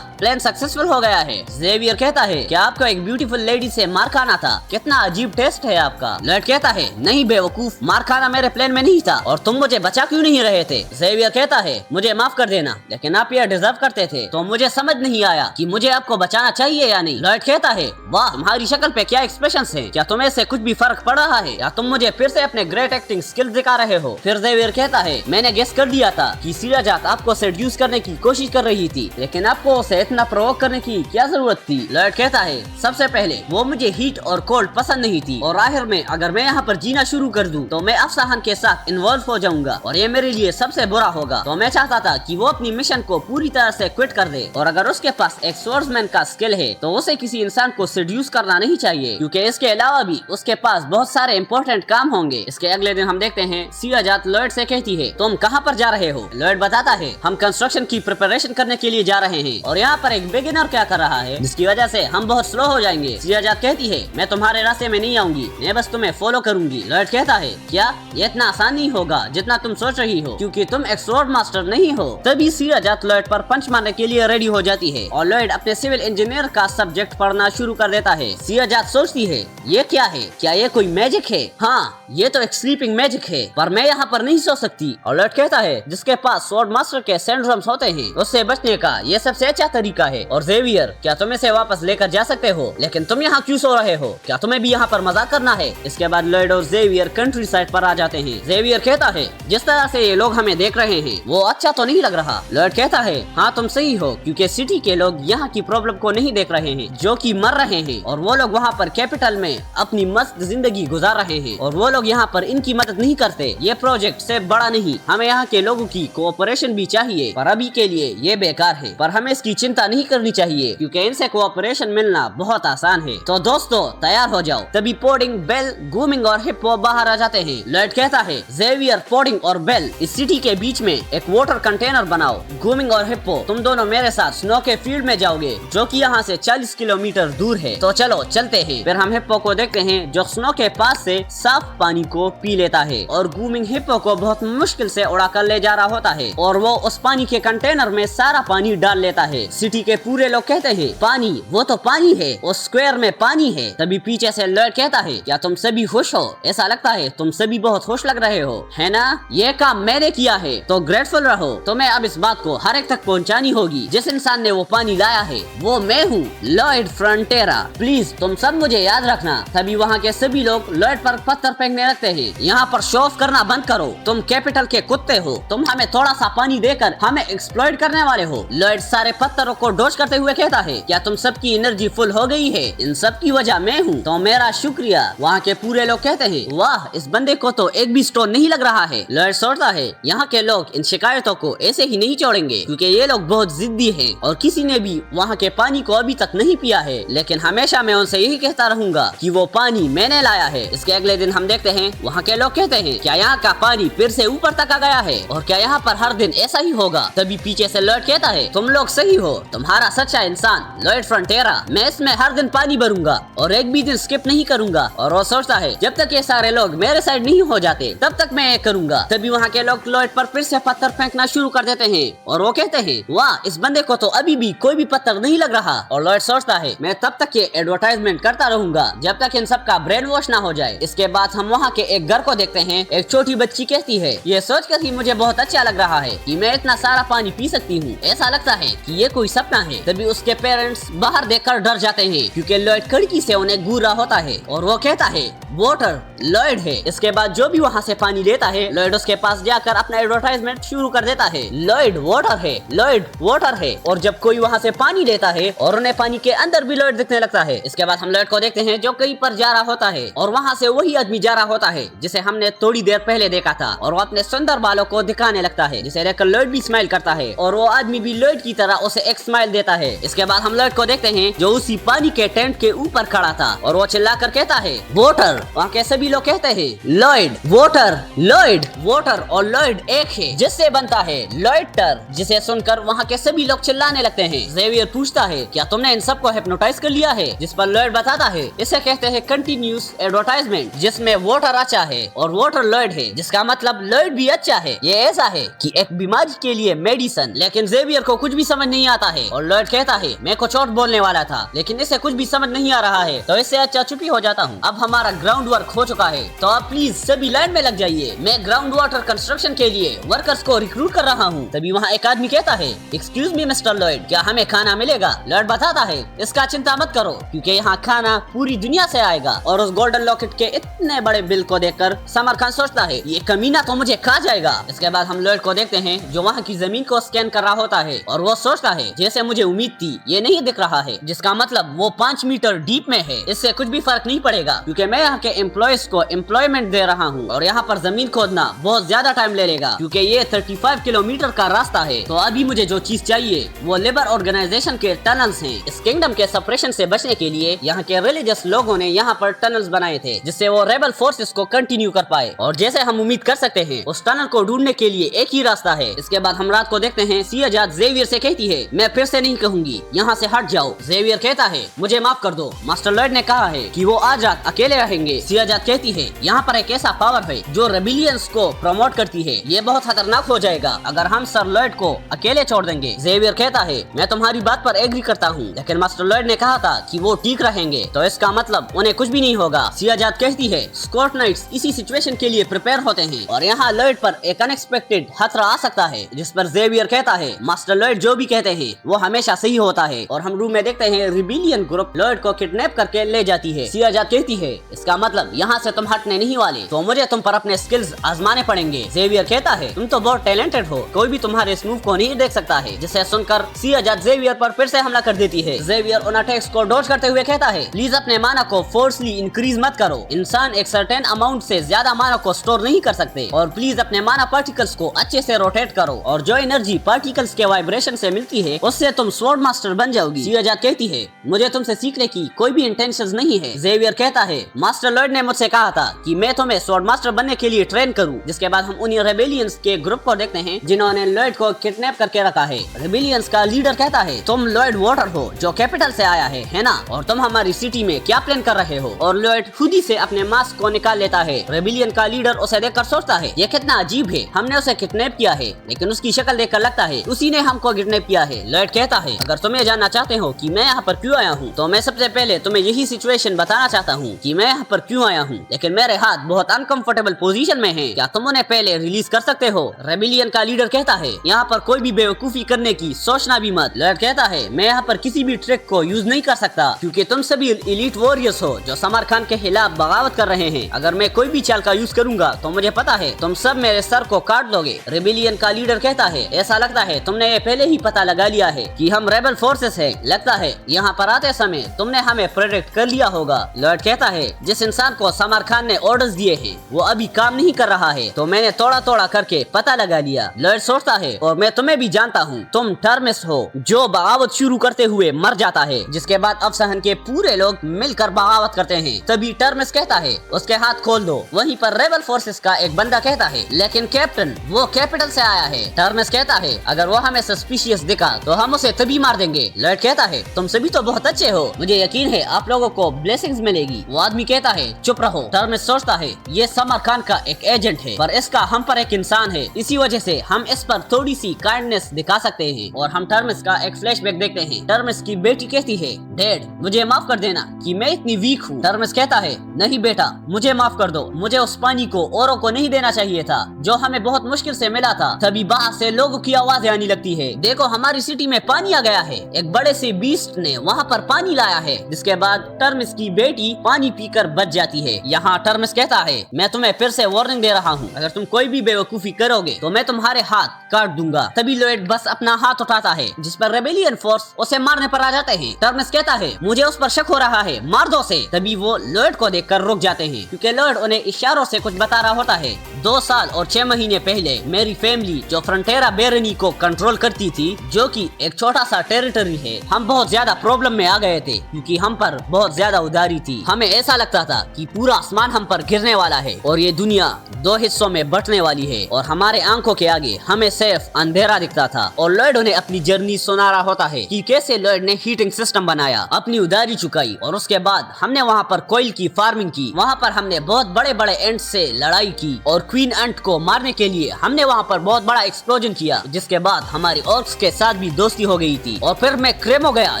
प्लान सक्सेसफुल हो गया है। जेवियर कहता है क्या आपको एक ब्यूटीफुल लेडी से मार खाना था? कितना अजीब टेस्ट है आपका। लॉयड कहता है नहीं बेवकूफ, मार खाना मेरे प्लान में नहीं था और तुम मुझे बचा क्यों नहीं रहे थे? जेवियर कहता है मुझे माफ कर देना लेकिन आप ये डिजर्व करते थे, तो मुझे समझ नहीं आया कि मुझे मुझे आपको बचाना चाहिए या नहीं? लॉयड कहता है, वाह तुम्हारी शक्ल पे क्या एक्सप्रेशंस हैं, क्या तुम्हें से कुछ भी फर्क पड़ रहा है या तुम मुझे फिर से अपने ग्रेट एक्टिंग स्किल्स दिखा रहे हो? फिर जेवियर कहता है, मैंने गेस कर दिया था कि सिराजात आपको सेड्यूस करने की कोशिश कर रही थी, लेकिन आपको उसे इतना प्रोवोक करने की क्या जरूरत थी? लॉयड कहता है, सबसे पहले वो मुझे हीट और कोल्ड पसंद नहीं थी, और आखिर में अगर मैं यहाँ पर जीना शुरू कर दूं तो मैं अफसाहन के साथ इन्वॉल्व हो जाऊंगा और ये मेरे लिए सबसे बुरा होगा। तो मैं चाहता था कि वो अपनी मिशन को पूरी तरह से क्विट कर दे, और अगर उसके पास एक स्वॉर्ड्समैन का स्किल है तो उसे किसी इंसान को सेड्यूस करना नहीं चाहिए, क्योंकि इसके अलावा भी उसके पास बहुत सारे इंपॉर्टेंट काम होंगे। इसके अगले दिन हम देखते हैं सिराजात लॉयड से कहती है, तुम कहाँ पर जा रहे हो? लॉयड बताता है, हम कंस्ट्रक्शन की प्रिपरेशन करने के लिए जा रहे हैं, और यहाँ पर एक बिगिनर क्या कर रहा है जिसकी वजह से हम बहुत स्लो हो जाएंगे। सिराजात कहती है, मैं तुम्हारे रास्ते में नहीं आऊंगी, मैं बस तुम्हें फॉलो करूंगी। लॉयड कहता है, क्या ये इतना आसान नहीं होगा जितना तुम सोच रही हो, क्योंकि तुम एक स्वॉर्ड मास्टर नहीं हो। तभी सिराजात लॉयड पर पंच मारने के लिए रेडी हो जाती है और लॉयड अपने सिविल इंजीनियर का सब्जेक्ट पढ़ना शुरू कर देता है। सिराजात सोचती है, ये क्या है? क्या ये कोई मैजिक है? हाँ, ये तो एक स्लीपिंग मैजिक है, पर मैं यहाँ पर नहीं सो सकती। और लॉयड कहता है, जिसके पास स्वॉर्ड मास्टर के सिंड्रोम्स होते हैं उससे बचने का ये सबसे अच्छा तरीका है। और जेवियर, क्या तुम इसे वापस लेकर जा सकते हो? लेकिन तुम यहाँ क्यों सो रहे हो? क्या तुम्हें भी यहाँ पर मजाक करना है? इसके बाद लॉयड और जेवियर कंट्री साइड पर आ जाते हैं। जेवियर कहता है, जिस तरह से ये लोग हमें देख रहे हैं वो अच्छा तो नहीं लग रहा। लॉयड कहता है, हाँ तुम सही हो, क्योंकि सिटी के लोग यहाँ की प्रॉब्लम को नहीं देख रहे हैं जो कि मर रहे हैं, और वो लोग वहाँ पर कैपिटल में अपनी मस्त जिंदगी गुजार रहे हैं, और वो लोग यहाँ पर इनकी मदद नहीं करते। ये प्रोजेक्ट से बड़ा नहीं, हमें यहाँ के लोगों की कोऑपरेशन भी चाहिए, पर अभी के लिए ये बेकार है, पर हमें इसकी चिंता नहीं करनी चाहिए क्योंकि इनसे कोऑपरेशन मिलना बहुत आसान है। तो दोस्तों तैयार हो जाओ। तभी पोडिंग, बेल, गूमिंग और हिप्पो बाहर आ जाते हैं। लॉयड कहता है, जेवियर, पोडिंग और बेल, इस सिटी के बीच में एक वाटर कंटेनर बनाओ। गूमिंग और हिप्पो, तुम दोनों मेरे साथ स्नो के फील्ड में जाओगे जो कि यहाँ से 40 किलोमीटर दूर है। तो चलो चलते हैं। फिर हम हिप्पो को देखते हैं जो स्नो के पास से साफ पानी को पी लेता है, और गूमिंग हिप्पो को बहुत मुश्किल से उड़ा कर ले जा रहा होता है, और वो उस पानी के कंटेनर में सारा पानी डाल लेता है। सिटी के पूरे लोग कहते हैं, पानी, वो तो पानी है, उस स्क्वायर में पानी है। तभी पीछे से लॉयड कहता है, क्या तुम सभी खुश हो? ऐसा लगता है तुम सभी बहुत खुश लग रहे हो, है ना? ये काम मैंने किया है तो ग्रेटफुल रहो। तुम्हें अब इस बात को हर एक तक पहुंचानी होगी। जिस इंसान ने वो पानी लाया है वो मैं हूँ, लॉयड फ्रंटेरा। प्लीज तुम सब मुझे याद रखना। तभी वहाँ के सभी लोग लॉयड पर पत्थर फेंकने लगते हैं। यहाँ पर शो ऑफ करना बंद करो, तुम कैपिटल के कुत्ते हो, तुम हमें थोड़ा सा पानी देकर हमें एक्सप्लॉइट करने वाले हो। लॉयड सारे पत्थरों को डोज करते हुए कहता है, क्या तुम सबकी एनर्जी फुल हो गई है? इन सब की वजह मैं हूँ, तो मेरा शुक्रिया। वहाँ के पूरे लोग कहते हैं, वाह इस बंदे को तो एक भी स्टोन नहीं लग रहा है। लॉयड सोचता है, यहाँ के लोग इन शिकायतों को ऐसे ही नहीं छोड़ेंगे, क्योंकि ये लोग बहुत जिद्दी हैं और किसी ने भी वहाँ के पानी को अभी तक नहीं पिया है। लेकिन हमेशा मैं उनसे यही कहता रहूंगा कि वो पानी मैंने लाया है। इसके अगले दिन हम देखते हैं, वहाँ के लोग कहते हैं, क्या यहाँ का पानी फिर से ऊपर तक आ गया है? और क्या यहाँ पर हर दिन ऐसा ही होगा? तभी पीछे से लॉयड कहता है, तुम लोग सही हो, तुम्हारा सच्चा इंसान लॉयड फ्रंटेरा। मैं इसमें हर दिन पानी भरूंगा और एक भी दिन स्किप नहीं करूंगा। और वो सोचता है, जब तक ये सारे लोग मेरे साइड नहीं हो जाते तब तक मैं ये करूंगा। तभी वहाँ के लोग लॉयड पर फिर से पत्थर फेंकना शुरू कर देते हैं, और वो कहते हैं, वाह इस बंदे को तो अभी भी कोई भी पत्थर नहीं लग रहा। और लॉयड सोचता है, मैं तब तक ये एडवर्टाइजमेंट करता रहूंगा जब तक इन सब का ब्रेन वॉश ना हो जाए। इसके बाद हम वहाँ के एक घर को देखते हैं। एक छोटी बच्ची कहती है, ये सोचकर ही मुझे बहुत अच्छा लग रहा है कि मैं इतना सारा पानी पी सकती हूँ, ऐसा लगता है कि ये कोई सपना है। तभी उसके पेरेंट्स बाहर देखकर डर जाते हैं क्योंकि लॉयड खिड़की से उन्हें घूर रहा होता है, और वो कहता है, वाटर लॉयड है। इसके बाद जो भी वहाँ से पानी लेता है, लॉयड उसके पास जाकर अपना एडवर्टाइजमेंट शुरू कर देता है, लॉयड वाटर है, लॉयड वाटर है। और जब कोई वहाँ से पानी लेता है और उन्हें पानी के अंदर भी लॉयड दिखने लगता है। इसके बाद हम लॉयड को देखते हैं जो कहीं पर जा रहा होता है, और वहाँ से वही आदमी जा रहा होता है जिसे हमने थोड़ी देर पहले देखा था, और वो अपने सुंदर बालों को दिखाने लगता है, जिसे देखकर लॉयड भी स्माइल करता है, और वो आदमी भी लॉयड की तरह उसे एक स्माइल देता है। इसके बाद हम लॉयड को देखते हैं जो उसी पानी के टेंट के ऊपर खड़ा था, और वो चिल्लाकर कहता है, वाटर। वहाँ के सभी लोग कहते हैं, लॉयड वाटर, लॉयड वाटर, और लॉयड एक है जिससे बनता है लॉयटर। जिसे सुनकर वहाँ के सभी लोग चिल्लाने लगते हैं। जेवियर पूछता है, क्या तुमने इन सबको हिप्नोटाइज कर लिया है? जिस पर लॉयड बताता है, इसे कहते हैं कंटिन्यूस एडवर्टाइजमेंट, जिसमें वाटर अच्छा है और वाटर लॉयड है, जिसका मतलब लॉयड भी अच्छा है। ये ऐसा है कि एक बीमारी के लिए मेडिसिन। लेकिन जेवियर को कुछ भी समझ नहीं आता है, और लॉयड कहता है, मैं कुछ और बोलने वाला था लेकिन इसे कुछ भी समझ नहीं आ रहा है, तो इससे अच्छा चुप ही हो जाता हूँ। अब हमारा ग्राउंड वर्क हो चुका है, तो आप प्लीज सभी लाइन में लग जाइए। मैं ग्राउंड वाटर कंस्ट्रक्शन के लिए वर्कर्स को रिक्रूट कर रहा हूँ। तभी वहाँ एक आदमी कहता है, एक्सक्यूज मी मिस्टर लॉयड, क्या हमें खाना मिलेगा? लॉयड बताता है इसका चिंता मत करो क्योंकि यहाँ खाना पूरी दुनिया से आएगा। और उस गोल्डन लॉकेट के इतने बड़े बिल को देखकर समर खान सोचता है ये कमीना तो मुझे खा जाएगा। इसके बाद हम लॉयड को देखते हैं जो वहाँ की जमीन को स्कैन कर रहा होता है और वो सोचता है जैसे मुझे उम्मीद थी ये नहीं दिख रहा है, जिसका मतलब वो 5 मीटर डीप में है। इससे कुछ भी फर्क नहीं पड़ेगा क्योंकि मैं यहाँ के एम्प्लॉयज को एम्प्लॉयमेंट दे रहा हूँ और यहाँ पर जमीन खोदना बहुत ज्यादा टाइम ले लेगा क्योंकि ये 35 किलोमीटर का रास्ता है। तो अभी मुझे जो चीज चाहिए वो लेबर ऑर्गेनाइजेशन के टनल्स हैं। इस किंगडम के सेपरेशन से बचने के लिए यहाँ के रिलीजियस लोगों ने यहाँ पर टनल्स बनाए थे जिससे वो रेबल फोर्सेस को कंटिन्यू कर पाए। और जैसे हम उम्मीद कर सकते हैं उस टनल को ढूंढने के लिए एक ही रास्ता है। इसके बाद हम रात को देखते हैं सियाजाद जेवियर से कहती है मैं फिर से नहीं कहूंगी, यहाँ से हट जाओ। जेवियर कहता है मुझे माफ कर दो, मास्टर लॉयड ने कहा है कि वो आज रात अकेले रहेंगे। सियाजाद कहती है यहाँ पर एक ऐसा पावर है जो रेबिलियंस को प्रमोट करती है, ये बहुत खतरनाक हो जाएगा अगर हम सर लॉयड को अकेले छोड़ देंगे। जेवियर कहता है मैं तुम्हारी बात पर एग्री करता हूँ लेकिन मास्टर लॉयड ने कहा था कि वो ठीक रहेंगे तो इसका मतलब उन्हें कुछ भी नहीं होगा। सियाजाद कहती है स्कॉट नाइट्स इसी सिचुएशन के लिए प्रिपेयर होते हैं और यहाँ लॉयड पर एक अनएक्सपेक्टेड खतरा आ सकता है, जिस पर जेवियर कहता है मास्टर लॉयड जो भी कहते हैं वो हमेशा सही होता है। और हम रूम में देखते हैं रिबिलियन ग्रुप लॉयड को किडनैप करके ले जाती है। सियाजाद कहती है इसका मतलब यहाँ से तुम हटने नहीं वाले तो मुझे तुम पर अपने स्किल्स आजमाने पड़ेंगे। जेवियर कहता है तुम तो बहुत टैलेंटेड हो, कोई भी तुम्हारे इस मूव को नहीं देख सकता है, जिसे सुनकर सियाजाद जेवियर पर फिर से हमला कर देती है। जेवियर उन अटैक्स को डॉज करते हुए कहता है प्लीज अपने माना को फोर्सली इंक्रीज मत करो, इंसान एक सर्टेन अमाउंट से ज्यादा माना को स्टोर नहीं कर सकते। और प्लीज अपने माना पार्टिकल्स को अच्छे से रोटेट करो और जो एनर्जी पार्टिकल्स के वाइब्रेशन से मिलती है उससे तुम स्वॉर्ड मास्टर बन जाओगी। सियाजाद कहती है मुझे तुमसे सीखने की कोई भी इंटेंशंस नहीं है। जेवियर कहता है मास्टर लॉयड ने मुझसे कहा था कि मैं तुम्हें स्वॉर्ड मास्टर बनने के लिए ट्रेन करूं। जिसके बाद हम उन्हीं रेबेलियंस के ग्रुप को देखते हैं जिन्होंने लॉयड को किडनैप करके रखा है। रेबेलियंस का लीडर कहता है तुम लॉयड वॉटर हो जो कैपिटल से आया है ना, और तुम हमारी सिटी में क्या प्लान कर रहे हो। और लॉयड खुद ही से अपने मास्क को निकाल लेता है। रेबेलियन का लीडर उसे देखकर सोचता है ये कितना अजीब है, हमने उसे किडनैप किया है लेकिन उसकी शक्ल देखकर लगता है उसी ने हमको किडनैप किया है। लॉयड कहता है अगर तुम्हें जानना चाहते हो कि मैं यहाँ पर क्यों आया हूँ तो मैं सबसे पहले तुम्हें यही सिचुएशन बताना चाहता हूँ कि मैं यहाँ पर क्यों आया हूँ, लेकिन मेरे हाथ बहुत अनकंफर्टेबल पोजीशन में हैं। क्या तुम उन्हें पहले रिलीज कर सकते हो। रेबिलियन का लीडर कहता है यहाँ पर कोई भी बेवकूफी करने की सोचना भी मत। लॉयड कहता है मैं यहाँ पर किसी भी ट्रिक को यूज नहीं कर सकता क्योंकि तुम सभी एलीट वॉरियर्स हो जो समर खान के खिलाफ बगावत कर रहे हैं। अगर मैं कोई भी चाल का यूज करूंगा तो मुझे पता है तुम सब मेरे सर को काट दोगे। रेबिलियन का लीडर कहता है ऐसा लगता है तुमने ये पहले ही पता लगा लिया है कि हम रेबल फोर्सेस हैं। लगता है यहाँ पर आते समय तुमने हमें प्रेडिक्ट कर लिया होगा। लॉयड कहता है जिस इंसान को समर खान ने ऑर्डर्स दिए हैं वो अभी काम नहीं कर रहा है तो मैंने थोड़ा थोड़ा करके पता लगा लिया। लॉयड सोचता है और मैं तुम्हें भी जानता हूँ, तुम टर्मिस हो जो बगावत शुरू करते हुए मर जाता है। जिसके बाद अफसहन के पूरे लोग मिलकर बगावत करते हैं। तभी टर्मिस कहता है उसके हाथ खोल दो। वहीं पर रेबल फोर्सेस का एक बंदा कहता है लेकिन कैप्टन वो कैपिटल से आया है। टर्मिस कहता है अगर वो हमें सस्पिशियस दिखा तो हम उसे तभी मार देंगे। लॉयड कहता है तुम सभी तो बहुत अच्छे हो, मुझे यकीन है आप लोगों को ब्लेसिंग्स मिलेगी। वो आदमी कहता है चुप रहो। टर्मिस सोचता है ये समर खान का एक एजेंट है पर इसका हम पर एक इंसान है, इसी वजह से हम इस पर थोड़ी सी काइंडनेस दिखा सकते हैं। और हम टर्मिस का एक फ्लैशबैक देखते हैं। टर्मिस की बेटी कहती है डैड मुझे माफ कर देना कि मैं इतनी वीक हूँ। टर्मिस कहता है नहीं बेटा मुझे माफ कर दो, मुझे उस पानी को औरों को नहीं देना चाहिए था जो हमें बहुत मुश्किल से मिला था। तभी बाहर से लोगों की आवाजें आने लगती है देखो हमारी सिटी में पानी आ गया है, एक बड़े से बीस्ट ने वहाँ पर पानी लाया है। जिसके बाद टर्मिस की बेटी पानी पीकर बच जाती है। यहाँ टर्मिस कहता है मैं तुम्हें फिर से वार्निंग दे रहा हूँ, अगर तुम कोई भी बेवकूफी करोगे तो मैं तुम्हारे हाथ काट दूंगा। तभी लॉयड बस अपना हाथ उठाता है जिस पर रेबेलियन फोर्स उसे मारने पर आ जाते हैं। टर्मिस कहता है मुझे उस पर शक हो रहा है, मार दो उसे। तभी वो लॉयड को देखकर रुक जाते हैं क्योंकि लॉयड उन्हें इशारों से कुछ बता रहा होता है। 2 साल और 6 महीने पहले मेरी फैमिली जो फ्रंटेरा बेरनी को कंट्रोल करती थी जो कि एक छोटा सा टेरिटरी है, हम बहुत ज्यादा प्रॉब्लम में आ गए थे क्योंकि हम पर बहुत ज्यादा उधारी थी। हमें ऐसा लगता था कि पूरा आसमान हम पर गिरने वाला है और ये दुनिया 2 हिस्सों में बंटने वाली है और हमारे आंखों के आगे हमें सिर्फ अंधेरा दिखता था। और लॉयड उन्हें अपनी जर्नी सुना रहा होता है कि कैसे लॉयड ने हीटिंग सिस्टम बनाया, अपनी उधारी चुकाई और उसके बाद हमने वहाँ पर कोयल की फार्मिंग की। वहाँ पर हमने बहुत बड़े बड़े एंट से लड़ाई की और क्वीन एंट को मारने के लिए हमने वहाँ पर बहुत बड़ा एक्सप्लोजन किया। जिसके बाद हमारी ऑर्क्स के साथ भी दोस्ती हो गई थी। और फिर मैं क्रेमो गया